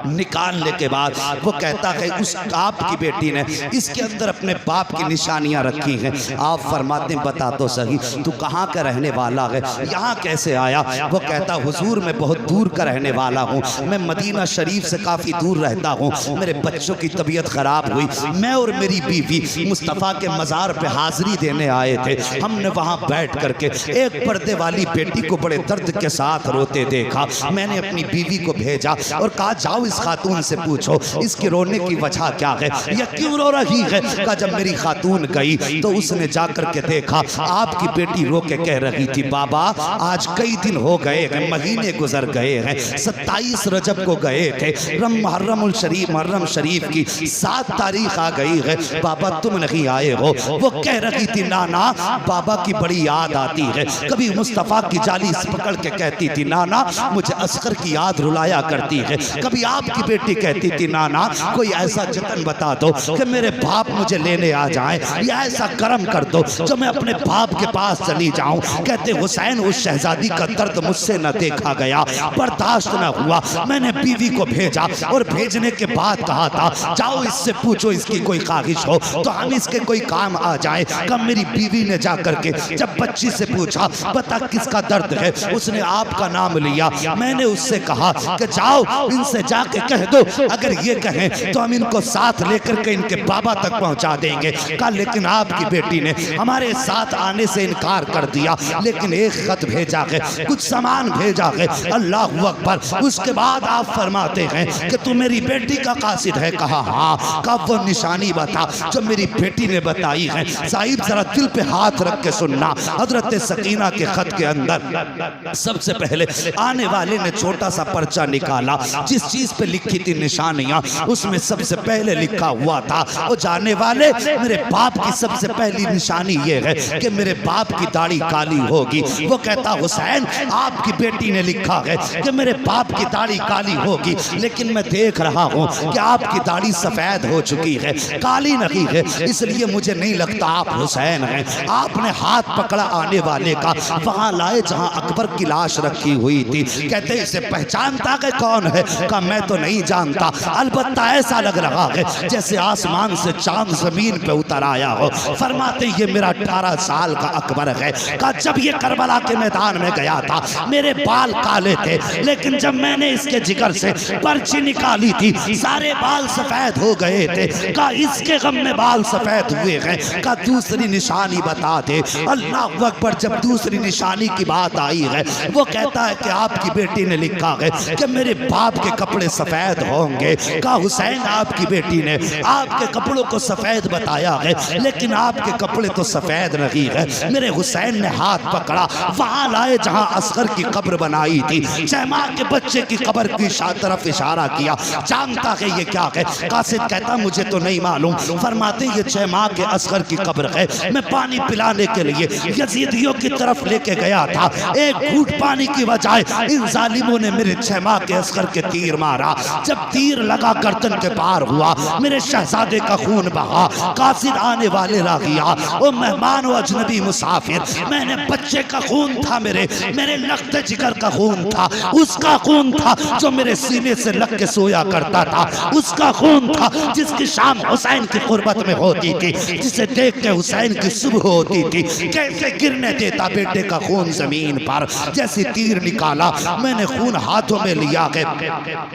B: निकालने के बाद वो कहता है उस आपकी बेटी ने इसके अंदर अपने बाप की निशानियां रखी हैं। आप फरमाते बता तो सही तू कहाँ का रहने वाला है, यहाँ कैसे आया? वो कहता हुजूर मैं बहुत दूर का रहने वाला हूँ, मैं मदीना शरीफ से काफ़ी दूर रहता हूँ। मेरे बच्चों की तबीयत ख़राब हुई, मैं और मेरी बीवी मुस्तफ़ा के मज़ार पे हाज़िरी देने आए थे। हमने वहाँ बैठ करके एक पर्दे वाली बेटी को बड़े दर्द के साथ रोते देखा। मैंने अपनी बीवी को भेजा और कहा जाओ इस खातून से पूछो इसके रोने की वजह क्या है, यह क्यों रो रही है? कहा जब मेरी खातून गई तो उसने जाकर के देखा आपकी बेटी रो के कह रही थी बाबा आज कई दिन हो गए हैं, महीने गुजर गए हैं, 27 रजब को गए थे, मुहर्रम शरीफ की 7 तारीख आ गई है, बाबा तुम नहीं आए हो। वो कह रही थी नाना बाबा की बड़ी याद आती है। कभी मुस्तफ़ा की जाली पकड़ के कहती थी नाना मुझे असगर की याद रुलाया करती है। कभी आपकी बेटी कहती थी नाना कोई ऐसा जतन बता दो कि मेरे बाप मुझे लेने आ जाए, या ऐसा करम कर दो जो मैं अपने बाप के पास चली जाऊं। कहते हुसैन उस शहजादी का दर्द मुझसे न देखा गया, बर्दाश्त न हुआ। मैंने बीवी को भेजा और भेजने के बाद कहा था जाओ इससे पूछो इसकी कोई ख्वाहिश हो तो हम इसके कोई काम आ जाए। कब मेरी बीवी ने जाकर के जब बच्ची से पूछा बता किसका दर्द है, उसने आपका नाम लिया। मैंने उससे कहा कि जाओ इनसे जाके कह दो अगर ये कहें तो हम इनको साथ लेकर के इनके बाबा तक पहुंचा देंगे। कहा लेकिन आपकी बेटी ने हमारे साथ आने से इनकार कर दिया, लेकिन एक खत भेजा है, कुछ सामान भेजा है। अल्लाह अकबर। उसके बाद आप फरमाते हैं कि तू मेरी बेटी का कासिद है? कहा हाँ। कब वो निशानी बता जो मेरी बेटी ने बताई है। साहिब जरा दिल पे हाथ रख के सुनना। हजरत सकीना के खत के अंदर सबसे पहले आने वाले ने छोटा सा पर्चा निकाला, जिस चीज पे लिखी थी निशानियां उसमें सबसे पहले लिखा हुआ था वो जाने वाले मेरे बाप की सबसे पहली निशानी ये है कि मेरे बाप की दाढ़ी काली होगी। वो कहता हुसैन आपकी बेटी ने लिखा है कि मेरे बाप की दाढ़ी काली होगी, लेकिन मैं देख रहा हूँ कि आपकी दाढ़ी सफेद हो चुकी है, काली नहीं है, इसलिए मुझे नहीं लगता आप हुसैन हैं। आपने हाथ पकड़ा आने वाले का, वहां लाए जहां अकबर की लाश रखी हुई थी। कहते इसे पहचानता है कौन है? कहा मैं तो नहीं जानता, अलबत्ता ऐसा लग रहा है जैसे आसमान से चांद जमीन पे उतर आया हो। फरमाते ये मेरा 18 साल का अकबर है। कहा जब ये करबला के मैदान में गया था मेरे बाल काले थे, लेकिन जब मैंने इसके जिगर से पर्ची निकाली थी सारे बाल सफेद हो गए थे। कहा इसके गम में बाल सफेद हुए हैं। कहा दूसरी निशानी बता दे। अल्लाह अकबर। जब दूसरी निशानी की बात आई है वो कहता है कि आपकी बेटी ने लिखा है कि मेरे बाप के कपड़े सफेद होंगे। कहा हुसैन आपकी बेटी ने आपके कपड़ों को सफेद बताया है, लेकिन आपके कपड़े तो सफेद नहीं है। मेरे हुसैन ने हाथ पकड़ा, वहां लाए जहां असगर की कब्र बनाई थी, शहमा के बच्चे की कब्र की तरफ इशारा किया। जानता है ये क्या है? कासिद कहता मुझे तो नहीं मालूम। फरमाते ये 6 माह के असगर की कब्र है। मैं पानी पिलाने के लिए यजीदियों की तरफ लेके गया था, एक घूंट पानी की बजाय इन जालिमों ने मेरे 6 माह के असगर के तीर मारा। जब तीर लगा गर्दन के पार हुआ, मेरे शहजादे का खून बहा। कासिद आने वाले रागिया ओ मेहमान व अजनबी मुसाफिर, मैंने बच्चे का खून था, मेरे लखते जिगर का खून था, उसका खून था जो मेरे सीने से लग के सोया करता था, उसका खून था जिसकी शाम हुसैन की कुर्बत में होती थी, जिसे देख के हुसैन की सुबह होती होती थी, कैसे गिरने देता बेटे का खून जमीन पर। जैसे तीर निकाला मैंने, खून हाथों में लिया है।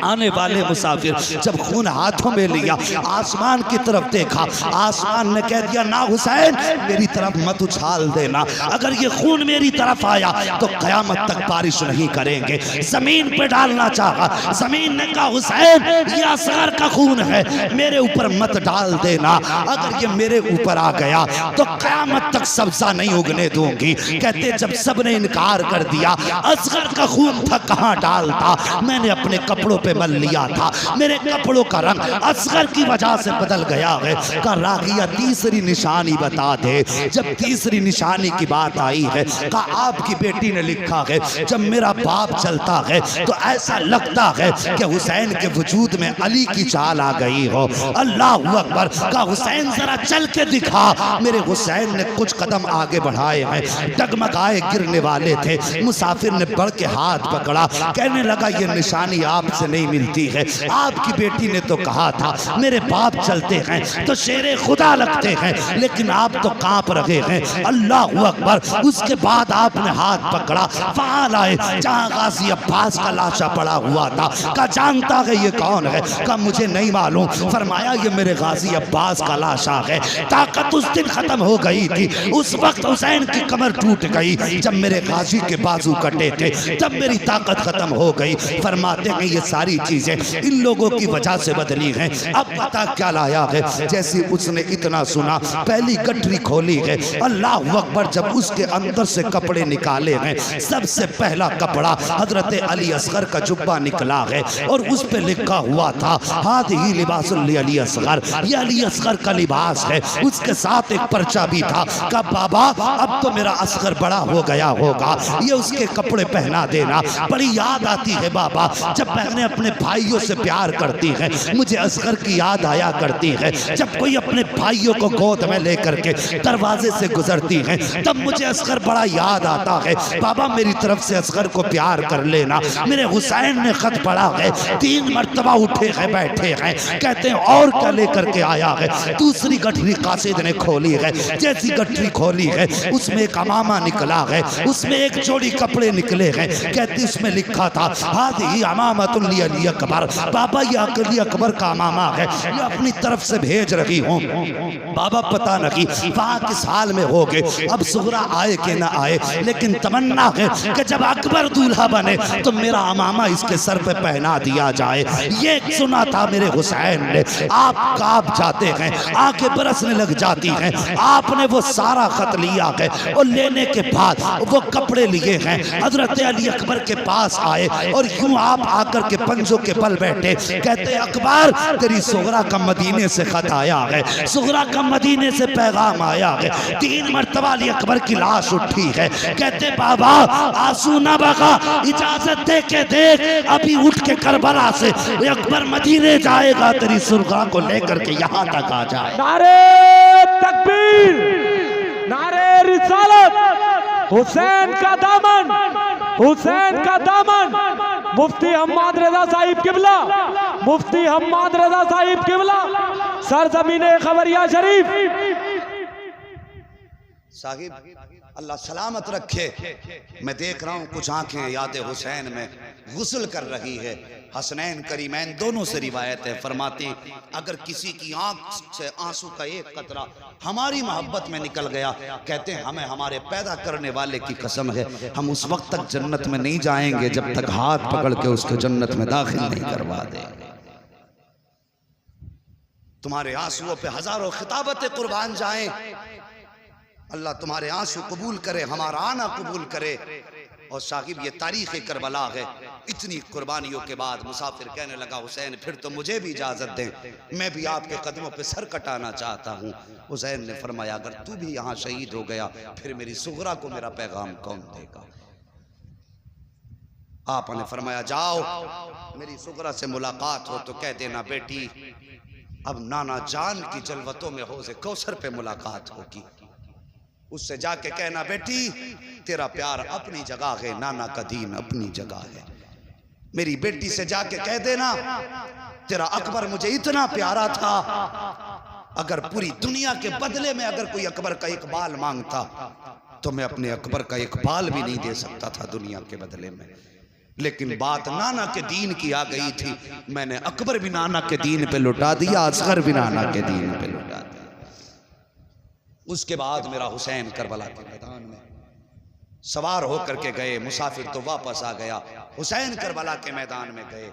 B: आने वाले मुसाफिर जब खून हाथों में लिया, आसमान की तरफ देखा, आसमान ने कह दिया ना हुसैन मेरी तरफ मत उछाल देना, अगर ये खून मेरी तरफ आया तो कयामत तक बारिश नहीं करेंगे। जमीन पे डालना चाहा, जमीन ने कहा हुसैन ये असगर का खून है, मेरे ऊपर मत डाल देना, अगर ये मेरे ऊपर आ गया तो कयामत तक सब्जा नहीं उगने दूंगी। कहते जब सबने इनकार कर दिया, असगर का खून था कहां डालता, मैंने अपने कपड़ों पे मल लिया था, मेरे कपड़ों का रंग असगर की वजह से बदल गया है। का रागिया तीसरी निशानी बता दे। जब तीसरी निशानी की बात आई है, कहा आपकी बेटी ने लिखा है जब मेरा बाप चलता है तो ऐसा लगता है कि हुसैन के वजूद में अली की चाल आ गई हो। अल्लाह अकबर। का हुसैन जरा चल के दिखा। मेरे हुसैन ने कुछ कदम आगे बढ़ाए हैं, डगमगाए गिरने वाले थे। मुसाफिर ने बढ़ के हाथ पकड़ा, कहने लगा ये निशानी आपसे नहीं मिलती है, आपकी बेटी ने तो कहा था मेरे बाप चलते हैं तो शेरे खुदा लगते हैं, लेकिन आप तो कांप रहे हैं। अल्लाह अकबर। उसके बाद आपने हाथ पकड़ा, वहां लाए जहां गाजी अब्बास का लाशा पड़ा हुआ था। का जानता है ये कौन है? का मुझे नहीं मालूम। फरमाया ये मेरे गाजी अब्बास का लाशा है। ताकत उस दिन खत्म हो गई थी, उस वक्त हुसैन की कमर टूट गई, जब मेरे गाजी के बाजू कटे थे तब मेरी ताकत खत्म हो गई। फरमाते हैं ये सारी चीजें इन लोगों की वजह से बदली हैं। अब पता क्या लाया है? जैसे उसने इतना सुना, पहली गठरी खोली है, अल्लाह अकबर। जब उसके अंदर से कपड़े निकाले हैं, सबसे पहला कपड़ा हजरत अली असगर का जुब्बा निकला है और उस पे लिखा हुआ था हादिही लिबासुल अली असगर, ये अली असगर का लिबास है। उसके साथ एक पर्चा भी था का बाबा अब तो मेरा असगर बड़ा हो गया होगा, ये उसके कपड़े पहना देना। बड़ी याद आती है बाबा, जब बहनें अपने भाइयों से प्यार करती हैं, मुझे असगर की याद आया करती है। जब कोई अपने भाइयों को गोद में लेकर के दरवाजे से गुजरती है तब मुझे असगर बड़ा याद आता है। बाबा मेरी तरफ से असगर को प्यार कर लेना। मेरे हुसैन ने खत पढ़ा है, 3 मरतबा उठे हैं बैठे हैं, कहते हैं और क्या लेकर के आया है? दूसरी गठरी कासिद ने खोली है, जैसी गठरी खोली है उसमें एक अमामा निकला है, उसमें एक जोड़ी कपड़े निकले हैं। कहते उसमें लिखा था हादिही अमामतुल अली अकबर, बाबा ये अली अकबर का अमामा है, ये अपनी तरफ से भेज रही हूँ। बाबा पता नहीं वहाँ किस हाल में हो गए, अब सुगरा आए कि ना आए, लेकिन तमन्ना है कि जब अकबर दूल्हा बने तो मेरा अमामा इसके सर पे पहना दिया जाए। ये सुना था मेरे हुसैन ने। आप कांप जाते हैं, आंखें बरसने लग जाती हैं। आपने वो सारा खत लिया है और लेने के बाद वो कपड़े लिए हैं, हजरत अली अकबर के पास आए और यूं आप आकर के पंजों के बल बैठे। कहते अकबर तेरी सुगरा का मदीने से खत आया है, सुगरा का मदीने से पैगाम आया है। 3 मरतबा अली अकबर की लाश उठी है। कहते बाबा आंसू ना बगा, इजाजत दे के देख, अभी उठ के करबला से अकबर मदीने जाएगा, तेरी सुगरा को लेकर के यहाँ तक आ जाए।
D: नारे तकबीर, नारे रिसालत, हुसैन का दामन, हुसैन का दामन। मुफ्ती हम्माद रजा साहिब किबला, मुफ्ती हम्माद रजा साहिब किबला, सरजमीने खबरिया शरीफ।
B: साहिब अल्लाह सलामत रखे। मैं देख रहा हूँ कुछ आंखें याद हुसैन में गुस्ल कर रही है। हसनैन करीमैन दोनों से रिवायत है, फरमाती अगर किसी की आंख से आंसू का एक कतरा हमारी मोहब्बत में निकल गया, कहते हैं हमें हमारे पैदा करने वाले की कसम है हम उस वक्त तक जन्नत में नहीं जाएंगे जब तक हाथ पकड़ के उसको जन्नत में दाखिल नहीं करवा देंगे। तुम्हारे आंसुओं पे हजारों खिताबतें कुर्बान जाएं। अल्लाह तुम्हारे आंसू कबूल करे, हमारा आना कबूल करे। और साहिब ये तारीख़ करबला है। इतनी कुर्बानियों के बाद मुसाफिर कहने लगा हुसैन फिर तो मुझे भी इजाज़त दें, मैं भी आपके कदमों पे सर कटाना चाहता हूँ। हुसैन ने फरमाया अगर तू भी यहाँ शहीद हो गया फिर मेरी सुगरा को मेरा पैगाम कौन देगा? आपने फरमाया जाओ मेरी सुगरा से मुलाकात हो तो कह देना बेटी अब नाना जान की जलवतों में हौज़े कौसर पे मुलाकात होगी। उससे जाके कहना बेटी तेरा प्यार अपनी जगह है, नाना का दीन अपनी जगह है। मेरी बेटी से जाके कह देना तेरा अकबर मुझे इतना प्यारा था अगर पूरी दुनिया के बदले में अगर कोई अकबर का एक बाल मांगता तो मैं अपने अकबर का एक बाल भी नहीं दे सकता था दुनिया के बदले में। लेकिन बात नाना के दीन की आ गई थी, मैंने अकबर भी नाना के दीन पे लुटा दिया, असगर भी नाना के दीन पे लुटा दिया। उसके बाद मेरा हुसैन करबला के मैदान में सवार होकर के गए, मुसाफिर तो वापस आ गया, हुसैन करबला के मैदान में गए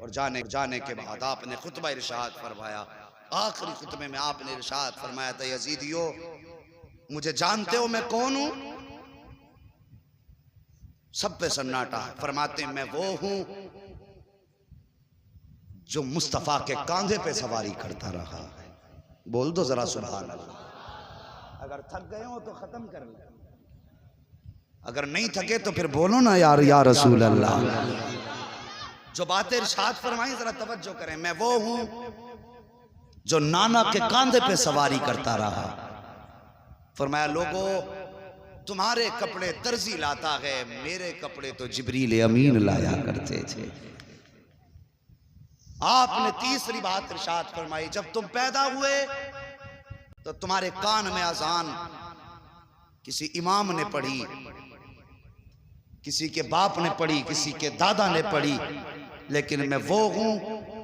B: और जाने के बाद आपने खुतबा इरशाद फरमाया। आखिरी खुतबे में आपने इरशाद फरमाया था, यजीदियो मुझे जानते हो मैं कौन हूं? सब पे सन्नाटा है। फरमाते मैं वो हूं जो मुस्तफा के कांधे पे सवारी करता रहा है। बोल दो जरा सुभान अल्लाह। अगर थक गए हो तो खत्म कर लो, अगर नहीं थके तो फिर बोलो ना यार या रसूल अल्लाह। जो बातें इरशाद फरमाई जरा तवज्जो करें। मैं वो हूं जो नाना के कांधे पे सवारी करता रहा। फरमाया लोगों तुम्हारे कपड़े दर्जी लाता है, मेरे कपड़े तो जिब्रील अमीन लाया करते थे। आपने तीसरी बात इरशाद फरमाई, जब तुम पैदा हुए तो तुम्हारे कान में अजान किसी इमाम ने पढ़ी, किसी के बाप ने पढ़ी, किसी के दादा ने पढ़ी, लेकिन मैं वो हूं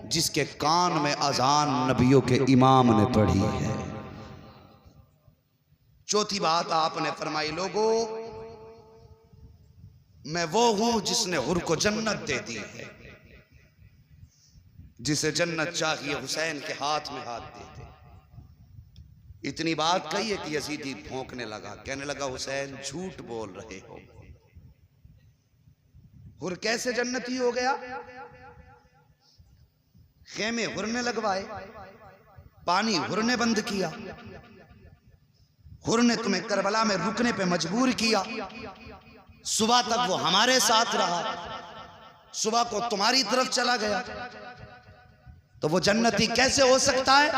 B: जिसके कान में अजान नबियों के इमाम ने पढ़ी है। चौथी बात आपने फरमाई लोगों मैं वो हूं जिसने हुर को जन्नत दे दी है। जिसे जन्नत चाहिए हुसैन के हाथ में हाथ दे दे। इतनी बात कही है कि यजीदी भौंकने लगा, कहने लगा हुसैन झूठ बोल रहे हो, हुर कैसे जन्नती हो गया? खेमे हुर ने लगवाए, पानी हुर ने बंद किया, हुर ने तुम्हें करबला में रुकने पे मजबूर किया, सुबह तक वो हमारे साथ रहा, सुबह को तुम्हारी तरफ चला गया, तो वो जन्नती कैसे हो सकता है?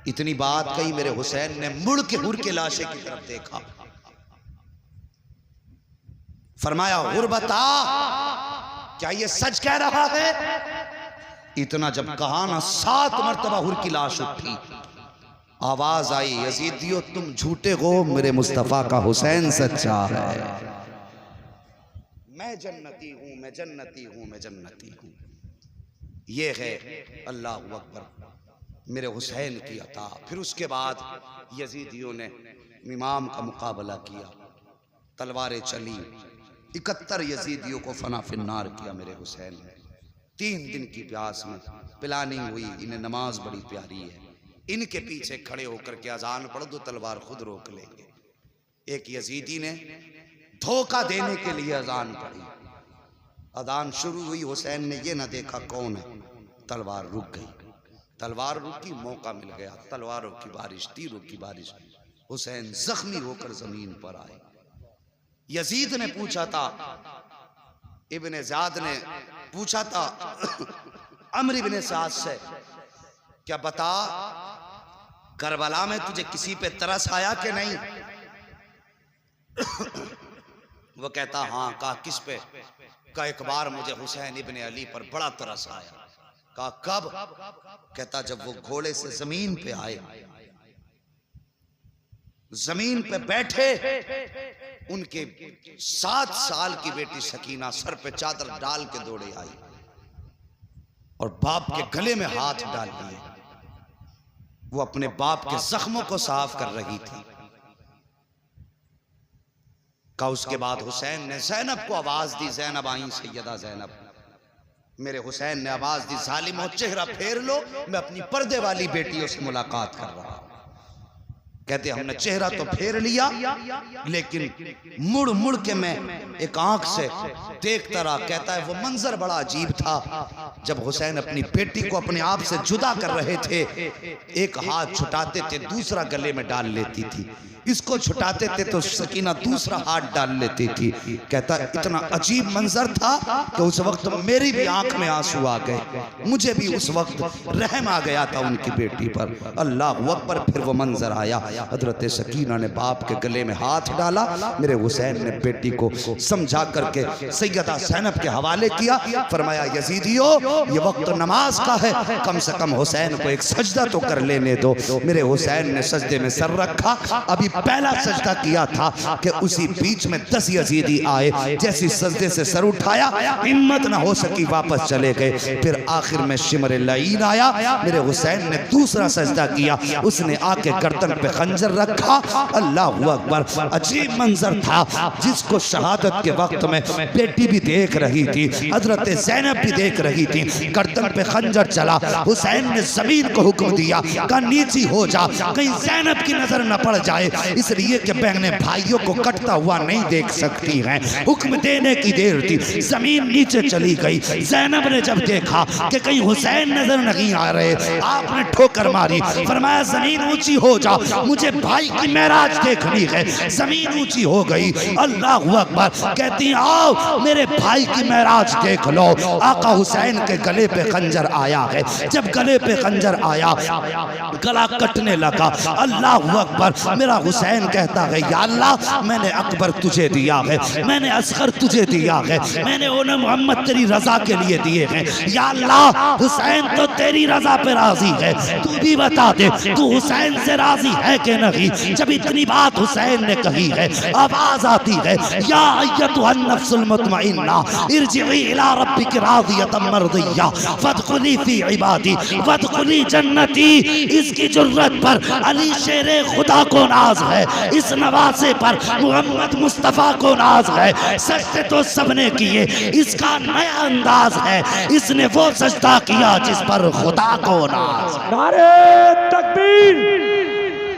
B: इतनी बात कही, मेरे हुसैन ने मुड़ के हुर के लाशे की तरफ देखा, फरमाया हुर बता क्या ये सच कह रहा है? इतना जब कहा ना 7 मरतबा हुर की लाश उठी, आवाज आई यजीदियो तुम झूठे हो, मेरे मुस्तफा का हुसैन सच्चा है। मैं जन्नती हूं, मैं जन्नती हूं, मैं जन्नती हूं। ये है अल्लाह अकबर मेरे हुसैन की अता। फिर उसके बाद यजीदियों ने इमाम का मुकाबला किया, तलवारें चली, 71 यजीदियों को फना फिन्नार किया मेरे हुसैन ने। 3 दिन की प्यास में प्लानिंग हुई, इन्हें नमाज बड़ी प्यारी है, इनके पीछे खड़े होकर के अजान पढ़ दो तलवार खुद रोक लेंगे। एक यजीदी ने धोखा देने के लिए अजान पढ़ी, अजान शुरू हुई, हुसैन ने ये ना देखा कौन है, तलवार रुक गई, तलवार रुकी, मौका मिल गया, तलवारों की बारिश, तीरों की बारिश, हुसैन जख्मी होकर जमीन पर आए। यजीद ने पूछा था, इब्ने ज़ियाद ने पूछा था अम्र इब्ने साद से, क्या बता करबला में तुझे किसी पे तरस आया कि नहीं? वो कहता हाँ। कहा किस पे? कहा एक बार मुझे हुसैन इब्ने अली पर बड़ा तरस आया। कहा कब? कहता जब वो घोड़े से जमीन पे आए, जमीन पे बैठे, उनके 7 साल की बेटी सकीना सर पे चादर डाल के दौड़े आई और बाप के गले में हाथ डाल दिए। वो अपने बाप के जख्मों को साफ कर रही थी। का उसके बाद हुसैन ने जैनब को आवाज दी, जैनब आई सैयदा जैनब। मेरे हुसैन ने आवाज दी जालिमो चेहरा फेर लो, मैं अपनी पर्दे वाली बेटियों से मुलाकात कर रहा हूं। कहते हमने चेहरा तो फेर लिया, लेकिन मुड़ मुड़ के मैं एक आंख से देखता रहा। कहता है वो मंजर बड़ा अजीब था, जब हुसैन अपनी बेटी को अपने आप से जुदा कर रहे थे, एक हाथ छुटाते थे, दूसरा गले में डाल लेती थी, इसको छुटाते थे तो सकीना दूसरा हाथ डाल लेती थी। कहता इतना अजीब मंजर था कि उस वक्त मेरी भी आंख में आंसू आ गए, मुझे भी उस वक्त रहम आ गया था उनकी बेटी पर। अल्लाह अकबर। फिर वो मंजर आया, हजरत सकीना ने बाप के गले में हाथ डाला, मेरे हुसैन ने बेटी को समझा करके सैयदा ज़ैनब के हवाले किया। फरमाया यजीदियो ये वक्त नमाज का है, कम से कम हुसैन को एक सजदा तो कर लेने दो। मेरे हुसैन ने सजदे में सर रखा, अभी पहला सजदा किया था कि उसी बीच में 10 यजीदी आए। जैसी सजदे से सर उठाया, हिम्मत ना हो सकी, वापस चले गए। फिर आखिर में शिमर लईन आया, मेरे हुसैन ने दूसरा सजदा किया, उसने आके गर्दन पे खंजर रखा। अल्लाह अकबर। अजीब मंजर था जिसको शहादत के वक्त में बेटी भी देख रही थी, हजरत ज़ैनब भी देख रही थी। गर्दन पे खंजर चला, हुसैन ने जमीन को हुक्म दिया का नीची हो जा, कहीं ज़ैनब की नजर न पड़ जाए, इसलिए कि बहने भाइयों को कटता हुआ नहीं देख सकती हैं। हुक्म देने की देर थी, जमीन नीचे चली गई। ज़ैनब ने जब देखा कि कहीं हुसैन नजर नहीं आ रहे, आपने ठोकर मारी, फरमाया जमीन ऊंची हो जा, मुझे भाई की मेराज देखनी है। जमीन ऊंची हो गई। अल्लाह अकबर। कहती आओ मेरे भाई की मेराज देख लो। आका हुसैन के गले पे खंजर आया है, जब गले पे खंजर आया गला कटने लगा। अल्लाह अकबर। मेरा हुसैन कहता है या अल्लाह मैंने अकबर तुझे दिया है, मैंने असगर तुझे दिया है, मैंने उन्हें मोहम्मद तेरी रजा के लिए दिए हैं। या अल्लाह हुसैन तो तेरी रजा पे राजी है, तू भी बता दे तू हुसैन से राजी है कि नहीं। जब इतनी बात हुसैन ने कही है, आवाज आती है या अय्यतुहन नफ्सुल मुतमइन्ना इरजिई इला रब्बिक रादियतम मर्दिया फदखुली फी इबादी वदखुली जन्नती। इसकी जुर्रत पर अली शेरे खुदा को नाज है, इस नवासे पर मोहम्मद मुस्तफा को नाज है। सजदे तो सबने किए, इसका नया अंदाज है, इसने वो सजदा किया जिस पर खुदा को नाज है।
D: नारे तकबीर,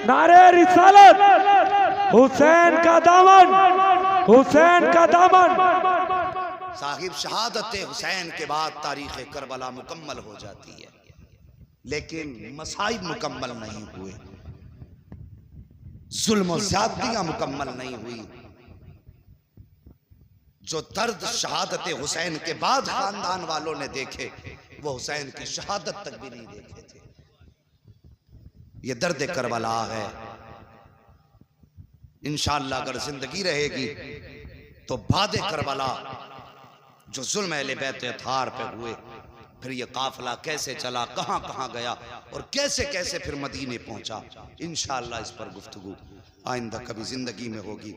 D: नारे रिसालत, हुसैन का दामन, हुसैन का दामन।
B: साहिब शहादत हुसैन के बाद तारीख करबला मुकम्मल हो जाती है, लेकिन मसाइब मुकम्मल नहीं हुए, जुल्म और ज़्यादतियां मुकम्मल नहीं हुई। जो दर्द शहादत हुसैन के बाद खानदान वालों ने देखे, वो हुसैन की शहादत तक भी नहीं देखे थे। ये दर्द करबला है। इंशाअल्लाह अगर जिंदगी रहेगी तो बादे करबला जो जुल्म अहले बैत अतार पे हुए, फिर ये काफिला कैसे चला, कहां कहां गया और कैसे कैसे फिर मदीने पहुंचा, इंशाअल्लाह इस पर गुफ्तगू आइंदा कभी जिंदगी में होगी।